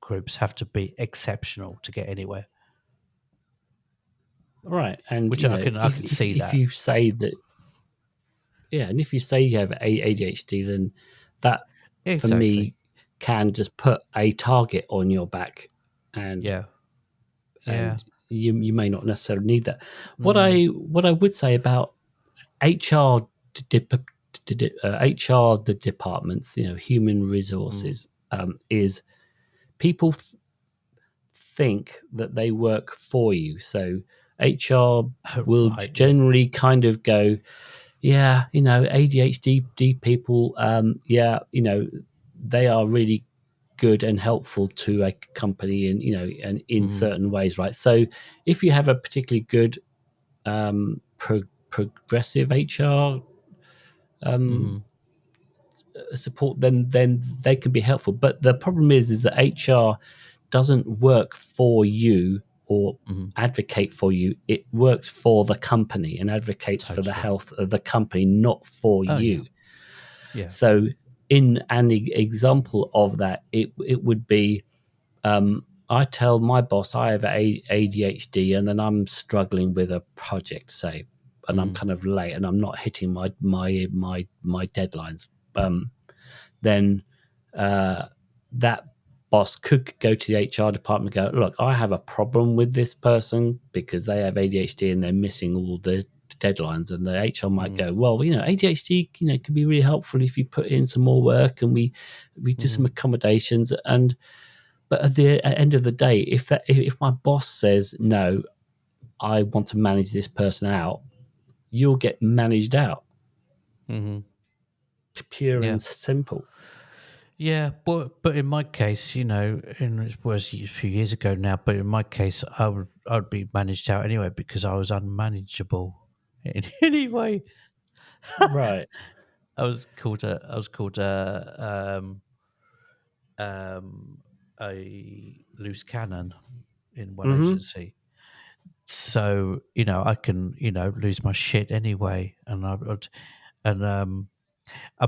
groups have to be exceptional to get anywhere. Right, and Which I can see if that. you say that, and if you say you have ADHD, then that for Exactly. me can just put a target on your back, and you may not necessarily need that. What I would say about HR the departments, human resources, is people think that they work for you. So HR will Right. generally kind of go, ADHD people, they are really good and helpful to a company, and in certain ways, right? So if you have a particularly good progressive HR support, then they can be helpful. But the problem is that HR doesn't work for you or advocate for you. It works for the company and advocates for the Totally. health of the company, not for Oh yeah. you. Yeah. So in an example of that, it would be, I tell my boss I have ADHD, and then I'm struggling with a project, say, and I'm kind of late and I'm not hitting my deadlines. Then that boss could go to the HR department and go, look, I have a problem with this person because they have ADHD and they're missing all the deadlines. And the HR might go, well, ADHD, can be really helpful if you put in some more work and we do some accommodations. But at the end of the day, if my boss says, no, I want to manage this person out, you'll get managed out. Pure Yeah. and simple. Yeah, but in my case, it was a few years ago now. But in my case, I'd be managed out anyway because I was unmanageable in any way. Right. I was called a loose cannon in one Mm-hmm. agency, so I can lose my shit anyway, and I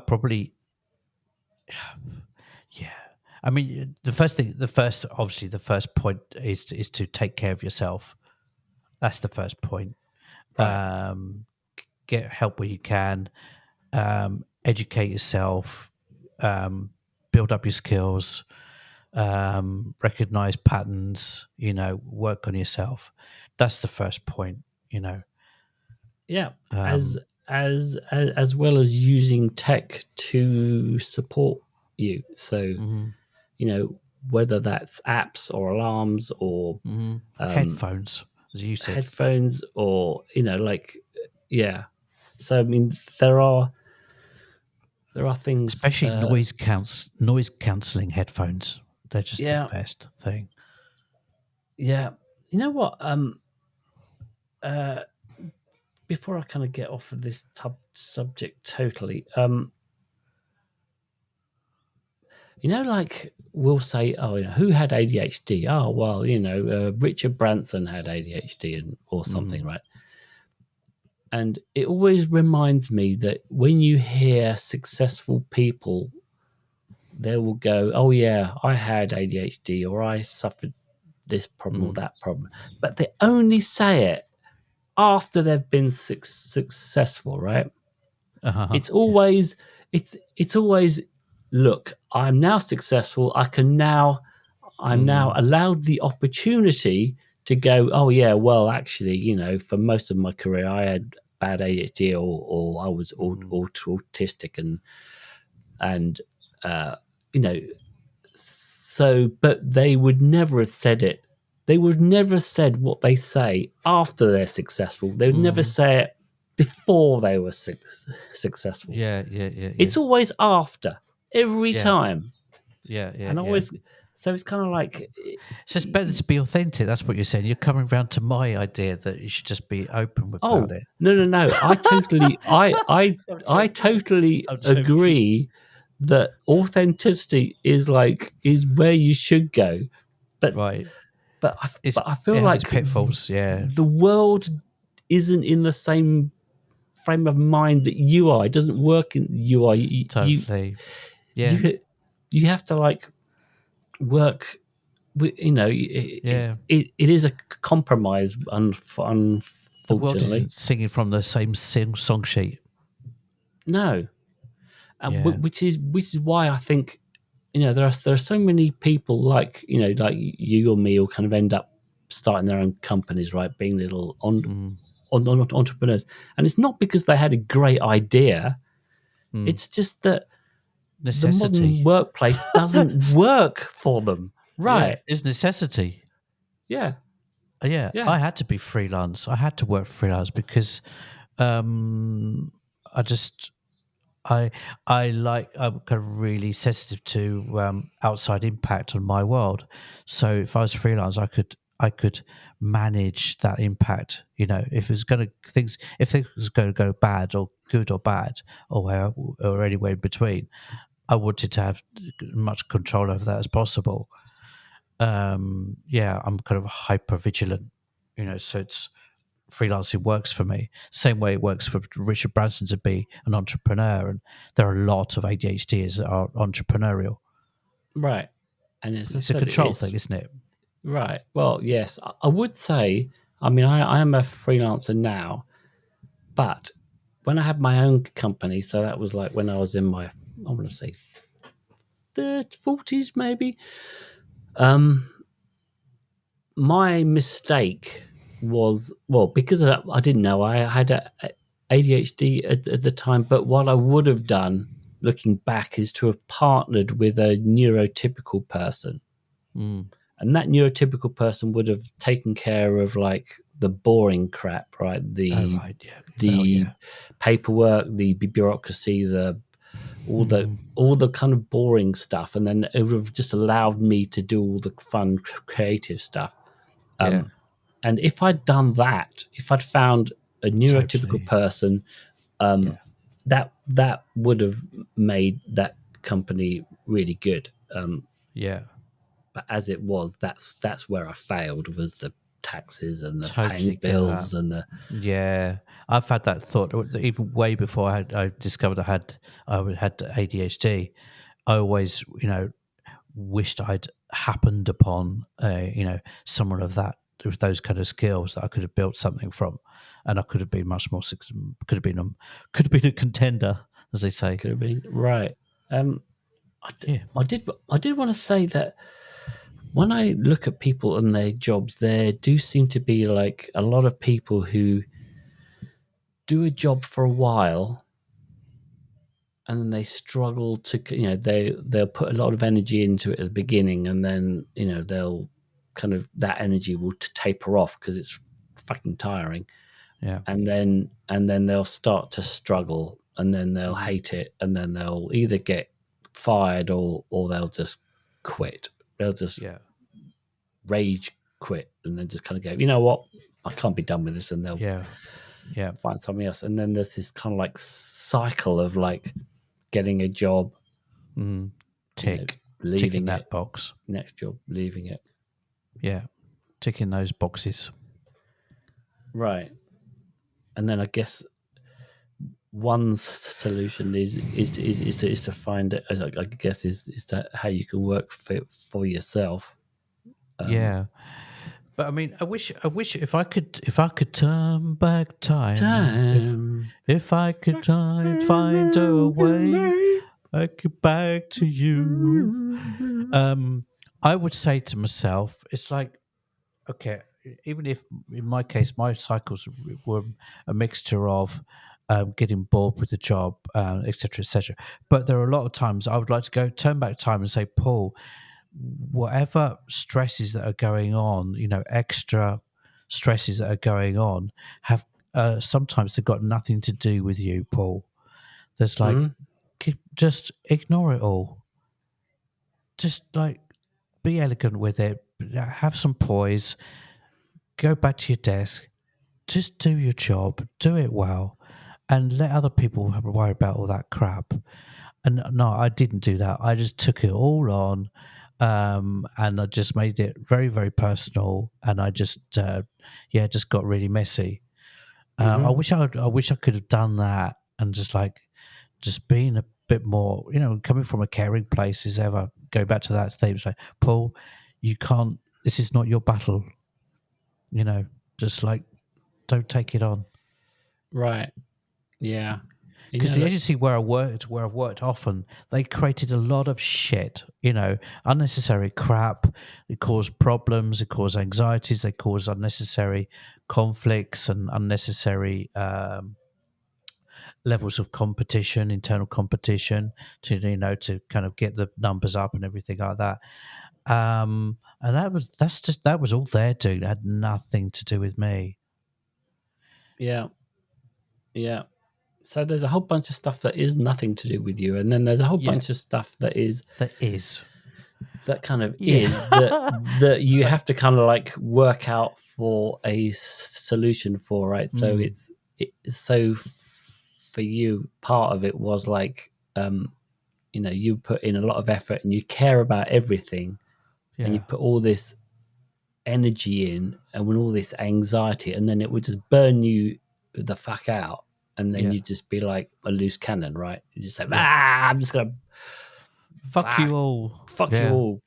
probably yeah. I mean, obviously, the first point is to take care of yourself. That's the first point. Right. Get help where you can. Educate yourself. Build up your skills. Recognize patterns. Work on yourself. That's the first point. Yeah. As Um, as well as using tech to support you. So, mhm, whether that's apps or alarms or Headphones, as you said, headphones or yeah. So I mean, there are things. especially noise cancelling headphones. They're just the Yeah, best thing. yeah. You know what? Uh, before I kind of get off of this subject totally, like we'll say, oh, who had ADHD? Oh, well, Richard Branson had ADHD or something, right? And it always reminds me that when you hear successful people, they will go, oh, yeah, I had ADHD or I suffered this problem or that problem. But they only say it after they've been successful, right? It's Yeah. always, it's always, look, I'm now successful. I'm now allowed the opportunity to go, oh, yeah, well, actually, for most of my career, I had bad ADHD or I was autistic and uh, you know, so, but they would never have said it. They would never have said what they say after they're successful. They would never say it before they were successful. Yeah, yeah, yeah, yeah. It's always after, every Yeah, time. yeah, yeah, And yeah. always, so it's kind of like, So it's better to be authentic. That's what you're saying. You're coming round to my idea that you should just be open about oh, it. no. I totally, I totally I'm joking. agree that authenticity is where you should go. But Right. but I feel It has its like pitfalls. Yeah, the world isn't in the same frame of mind that you are. It doesn't work in you are. totally. Yeah, You have to work. yeah. It is a compromise. The world Unfortunately, isn't singing from the same song sheet. no. Yeah. Which is why I think there are so many people like you or me who kind of end up starting their own companies, right? Being little entrepreneurs, and it's not because they had a great idea. Mm. It's just that the modern Necessity. workplace doesn't work for them, Yeah, right? it's necessity. Yeah, Yeah, yeah, I had to be freelance. I had to work freelance because um, I just I'm kind of really sensitive to outside impact on my world. So if I was freelance, I could manage that impact. If it was going to if things was going to go bad or good or bad or anywhere in between, I wanted to have much control over that as possible. Yeah, I'm kind of hyper vigilant. So it's freelancing works for me. Same way it works for Richard Branson to be an entrepreneur, and there are a lot of ADHDers that are entrepreneurial. right. And as I It's a said, control it's thing, isn't it? right. Well, yes, I would say. I mean, I am a freelancer now, but when I had my own company, so that was like when I was in my, I want to say, 40s maybe. Um, my mistake was, well, because of that, I didn't know I had ADHD at the time. But what I would have done, looking back, is to have partnered with a neurotypical person, Mm. and that neurotypical person would have taken care of the boring crap, right? Oh, The right. Yeah. Oh, the yeah. paperwork, the bureaucracy, all the Mm. all the kind of boring stuff, and then it would have just allowed me to do all the fun, creative stuff. Yeah. And if I'd done that, if I'd found a neurotypical Totally. person, Yeah. that would have made that company really good. Yeah. But as it was, that's where I failed. Was the taxes and the Totally paying bills and the I've had that thought even way before I discovered I had ADHD. I always wished I'd happened upon someone of that with those kind of skills that I could have built something from, and I could have been much more could have been a contender, as they say. could have been right. I did want to say that when I look at people and their jobs, there do seem to be like a lot of people who do a job for a while and then they struggle to, they'll put a lot of energy into it at the beginning, and then, they'll kind of, that energy will taper off because it's fucking tiring. Yeah. And then they'll start to struggle, and then they'll hate it, and then they'll either get fired or they'll just quit. They'll just rage quit, and then just kind of go, you know what, I can't be done with this, and they'll find something else. And then there's this kind of like cycle of like getting a job, ticking that box, next job, leaving it, ticking those boxes, right. And then I guess one solution is to find it. I guess is that how you can work for yourself. But I mean, I wish if I could turn back time. If I could find a way, I could back to you. I would say to myself, it's like, okay, even if in my case my cycles were a mixture of getting bored with the job, etc., etc. But there are a lot of times I would like to turn back time and say, Paul, whatever stresses that are going on, extra stresses that are going on, have sometimes they've got nothing to do with you, Paul. There's like, just ignore it all. Just like be elegant with it. Have some poise. Go back to your desk. Just do your job. Do it well, and let other people worry about all that crap. And no, I didn't do that. I just took it all on. And I just made it very, very personal, and I just just got really messy. I wish I could have done that, and just being a bit more, coming from a caring place is ever go back to that theme. It's like, Paul, you can't. This is not your battle. Just like don't take it on. Right. Yeah. Because the agency where I've worked often, they created a lot of shit, unnecessary crap. It caused problems, it caused anxieties, they caused unnecessary conflicts and unnecessary levels of competition, internal competition to kind of get the numbers up and everything like that. And that was all they're doing. It had nothing to do with me. Yeah. Yeah. So there's a whole bunch of stuff that is nothing to do with you, and then there's a whole bunch of stuff that kind of is that you have to kind of like work out for a solution for, right? So so for you, part of it was like you put in a lot of effort and you care about everything, and you put all this energy in and with all this anxiety, and then it would just burn you the fuck out. And then you'd just be like a loose cannon, right? You just say, I'm just going to fuck you all. Fuck you all.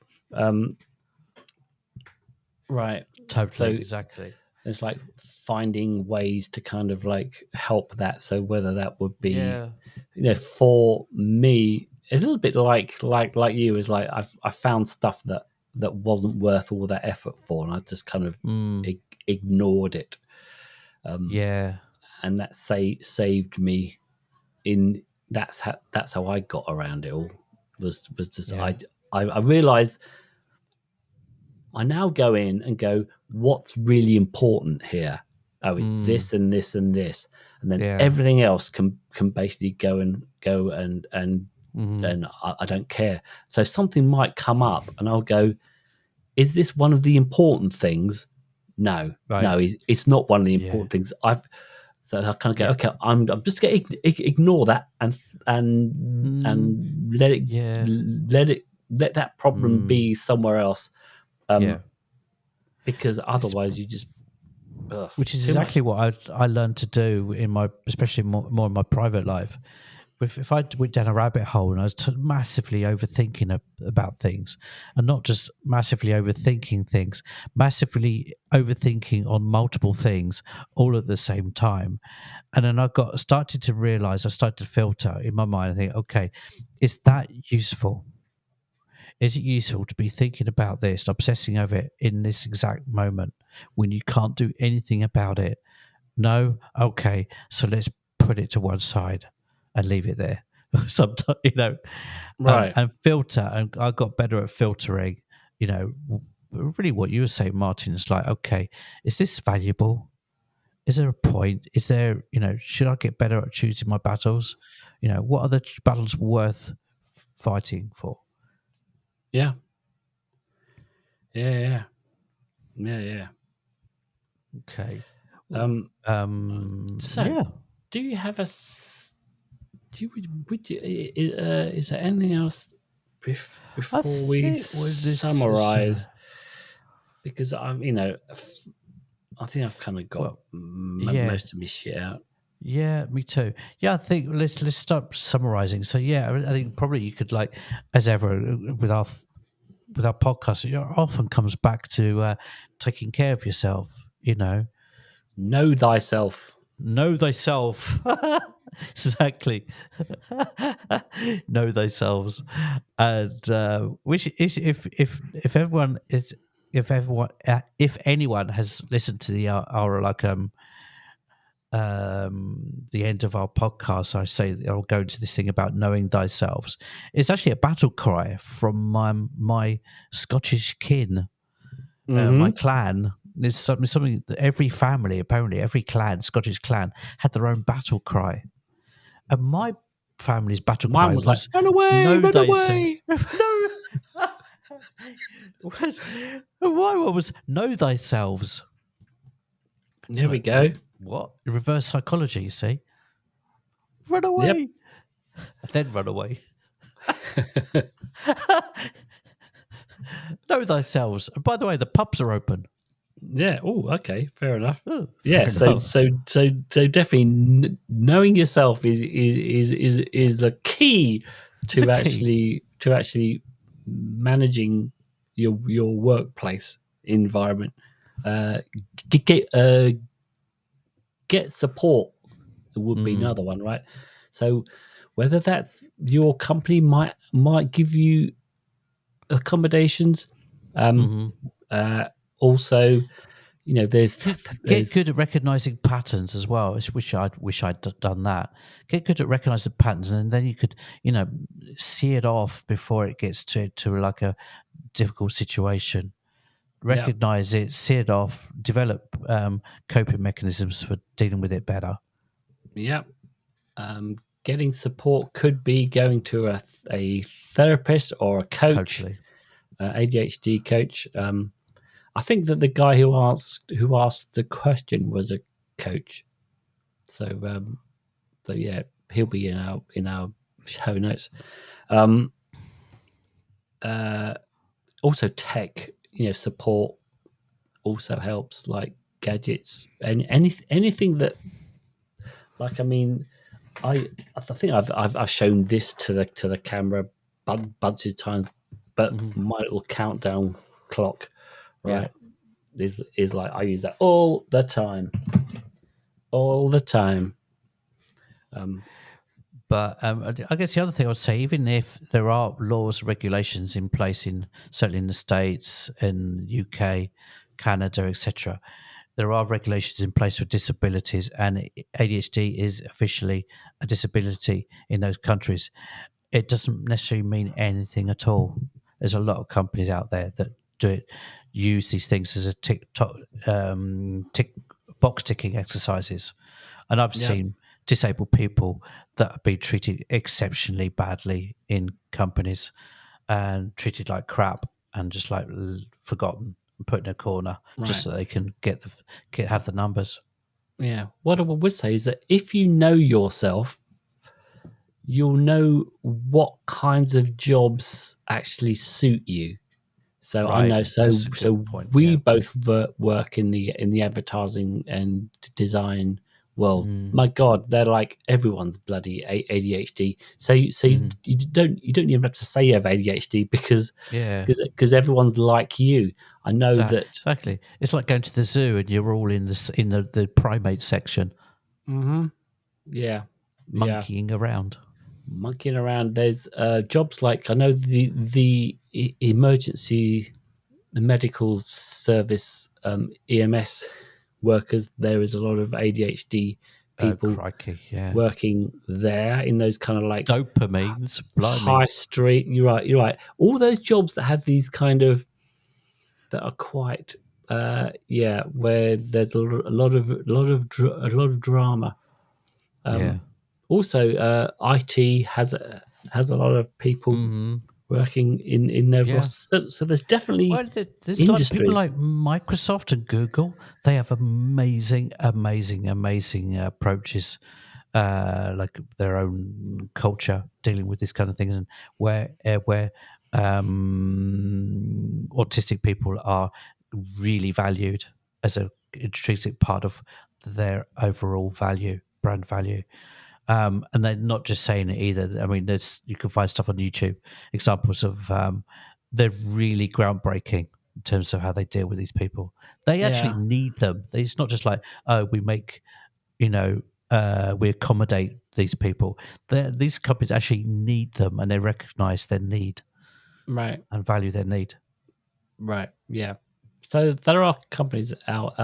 Right. Totally. So exactly. It's like finding ways to kind of like help that. So whether that would be, for me, a little bit like you is like, I found stuff that wasn't worth all that effort for. And I just kind of ignored it. And that saved me. That's how I got around it all. Was just I realized I now go in and go, what's really important here? Oh, it's this and this and this, and then everything else can basically go and I don't care. So something might come up, and I'll go, is this one of the important things? No, it's not one of the important things. So I kind of go, okay, I'm just going to ignore that and let that problem be somewhere else. because otherwise you just which is exactly what I learned to do in my, especially more in my private life. If I went down a rabbit hole and I was massively overthinking about things, and not just massively overthinking things, massively overthinking on multiple things all at the same time, and then started to realize, I started to filter in my mind and think, okay, is that useful? Is it useful to be thinking about this, obsessing over it in this exact moment when you can't do anything about it? No? Okay, so let's put it to one side and leave it there. Sometimes, right. And filter. And I got better at filtering, really what you were saying, Martin, is like, okay, is this valuable? Is there a point? Is there, should I get better at choosing my battles? What are the battles worth fighting for? Yeah. Yeah. Okay. So, yeah. do you have is there anything else before we summarize? Because I think I've kind of got most of my shit out. Yeah, me too. Yeah, I think let's start summarizing. So yeah, I think probably you could, like, as ever with our podcast, it often comes back to taking care of yourself. Know thyself. Know thyself. Exactly. Know thyself. And which is, if anyone has listened to the end of our podcast, I say I'll go into this thing about knowing thyself. It's actually a battle cry from my Scottish kin, my clan. There's something that every family, apparently every clan, Scottish clan, had their own battle cry, and my family's battle cry was like, "Run away, run away!" Why was know thyself? There we go. What? Reverse psychology, you see? Run away. Yep. And then run away. Know thyself. And by the way, the pubs are open. Yeah. Oh, okay. Fair enough. So definitely knowing yourself is a key to actually managing your workplace environment. Get support would be another one, right? So whether that's your company might give you accommodations, also, there's get good at recognizing patterns as well. I wish I'd done that. Get good at recognizing patterns, and then you could see it off before it gets to like a difficult situation. Recognize it, see it off, develop coping mechanisms for dealing with it better. Yep. Getting support could be going to a therapist or a coach, totally. ADHD coach. I think that the guy who asked the question was a coach. So yeah, he'll be in our show notes. Also tech, support also helps, like gadgets and anything that, like, I mean, I think I've shown this to the camera bunch of times, but my little countdown clock, right, is like, I use that all the time. But I guess the other thing I would say, even if there are laws, regulations in place certainly in the States, in UK, Canada, etc., there are regulations in place for disabilities, and ADHD is officially a disability in those countries. It doesn't necessarily mean anything at all. There's a lot of companies out there that use these things as a box ticking exercises, and I've seen disabled people that have been treated exceptionally badly in companies and treated like crap and just like forgotten and put in a corner, just so they can have the numbers. Yeah. What I would say is that if you know yourself, you'll know what kinds of jobs actually suit you. So right. I know. That's a good point. We both work in the advertising and design world. My God, they're like everyone's bloody ADHD. So you don't even have to say you have ADHD because everyone's like you. I know that exactly. It's like going to the zoo and you're all in the primate section. Mm-hmm. Yeah. Monkeying around. Monkeying around. There's jobs like, I know the emergency medical service EMS workers. There is a lot of ADHD people Crikey, yeah. working there in those kind of like dopamines, blimey. High street. You're right. All those jobs that have these kind of that are quite where there's a lot of drama. Also, IT has a lot of people working in their roster. So there's definitely there's like people industries. like Microsoft and Google. They have amazing approaches, like their own culture dealing with this kind of thing, and where autistic people are really valued as a intrinsic part of their overall brand value. And they're not just saying it either. I mean, you can find stuff on YouTube, examples of they're really groundbreaking in terms of how they deal with these people. They actually need them. It's not just like, oh, we make, we accommodate these people. These companies actually need them, and they recognize their need, right, and value their need. Right. Yeah. So there are companies out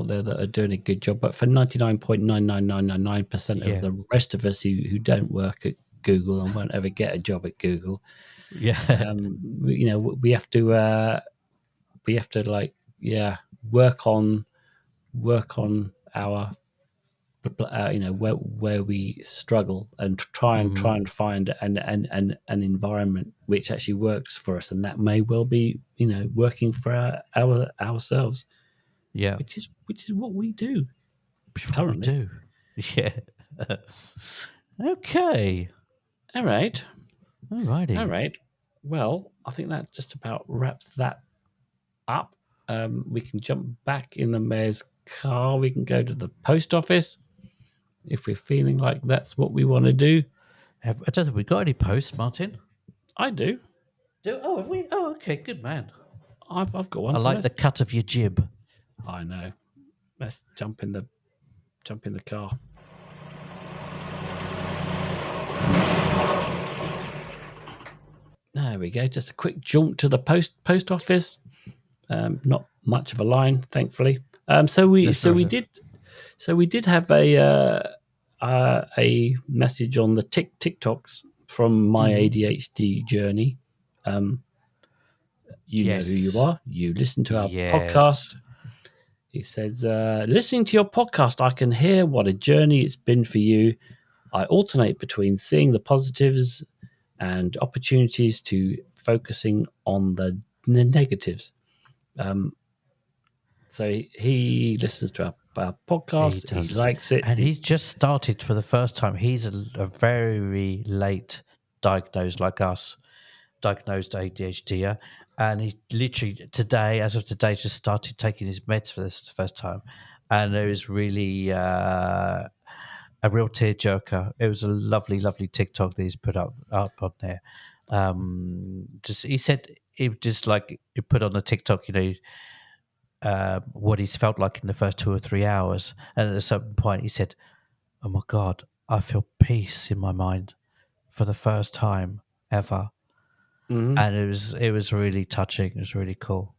there that are doing a good job, but for 99.99999% of the rest of us who don't work at Google and won't ever get a job at Google, we have to work on our where we struggle and try and find an environment which actually works for us, and that may well be working for ourselves, which is what we do currently. Okay. All right. Alrighty. Well, I think that just about wraps that up. We can jump back in the mayor's car. We can go to the post office if we're feeling like that's what we want to do. I don't think we got any posts, Martin. I do. Have we? Oh, okay, good man. I've got one. I like the cut of your jib. I know. Let's jump in the car. There we go. Just a quick jaunt to the post office. Not much of a line, thankfully. So we did have a message on the TikToks from my ADHD journey. You know who you are. You listen to our podcast. He says, listening to your podcast, I can hear what a journey it's been for you. I alternate between seeing the positives and opportunities to focusing on the negatives. So he listens to our podcast. He likes it. And he's just started for the first time. He's a very late diagnosed like us, diagnosed ADHD. And he literally as of today, just started taking his meds for this first time. And it was really a real tearjerker. It was a lovely, lovely TikTok that he's put up on there. He said it just like he put on the TikTok, what he's felt like in the first 2 or 3 hours, and at a certain point he said, "Oh my God, I feel peace in my mind for the first time ever," and it was really touching. It was really cool.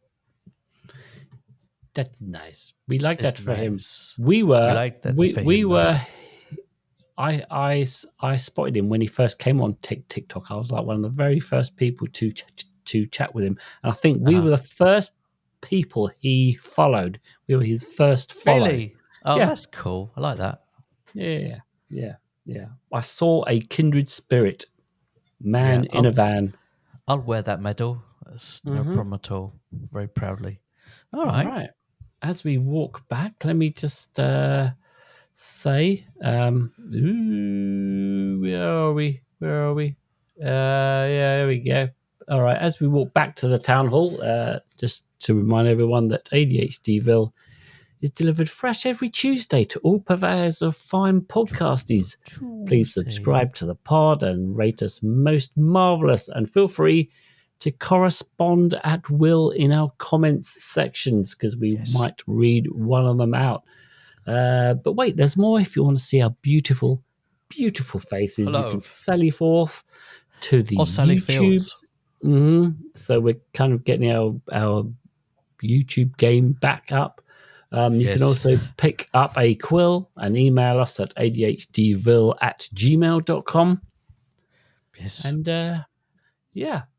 That's nice. We like that for him. We were. I spotted him when he first came on TikTok. I was like one of the very first people to chat with him, and I think we were the first people he followed. We were his first follow. Really? Oh, that's cool. I like that. Yeah. I saw a kindred spirit, man in a van. I'll wear that medal. That's no problem at all. Very proudly. All right. As we walk back, let me just say, where are we? Yeah, there we go. All right. As we walk back to the town hall, just to remind everyone that ADHDville is delivered fresh every Tuesday to all purveyors of fine podcasties. Please subscribe to the pod and rate us most marvelous, and feel free to correspond at will in our comments sections, because we might read one of them out. But wait, there's more. If you want to see our beautiful, beautiful faces, you can sally forth to the YouTube. So we're kind of getting our YouTube game back up. You can also pick up a quill and email us at adhdville@gmail.com. Yes. And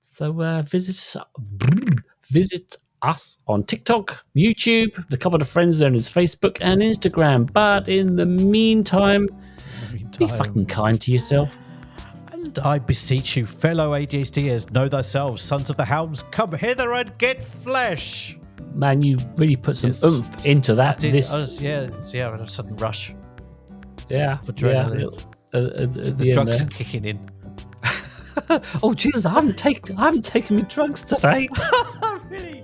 so visit us on TikTok, YouTube, the couple of friend zone is Facebook and Instagram. But in the meantime, be fucking kind to yourself. And I beseech you, fellow ADHDers, know thyselves, sons of the hounds, come hither and get flesh. Man, you really put some oomph into that. I had a sudden rush. Yeah. For adrenaline. The drugs are kicking in. Oh Jesus, I haven't taken my drugs today. Really?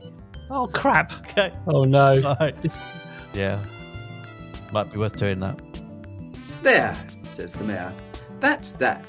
Oh crap. Okay. Oh no. Right. Yeah. Might be worth doing that. There, says the mayor. That's that.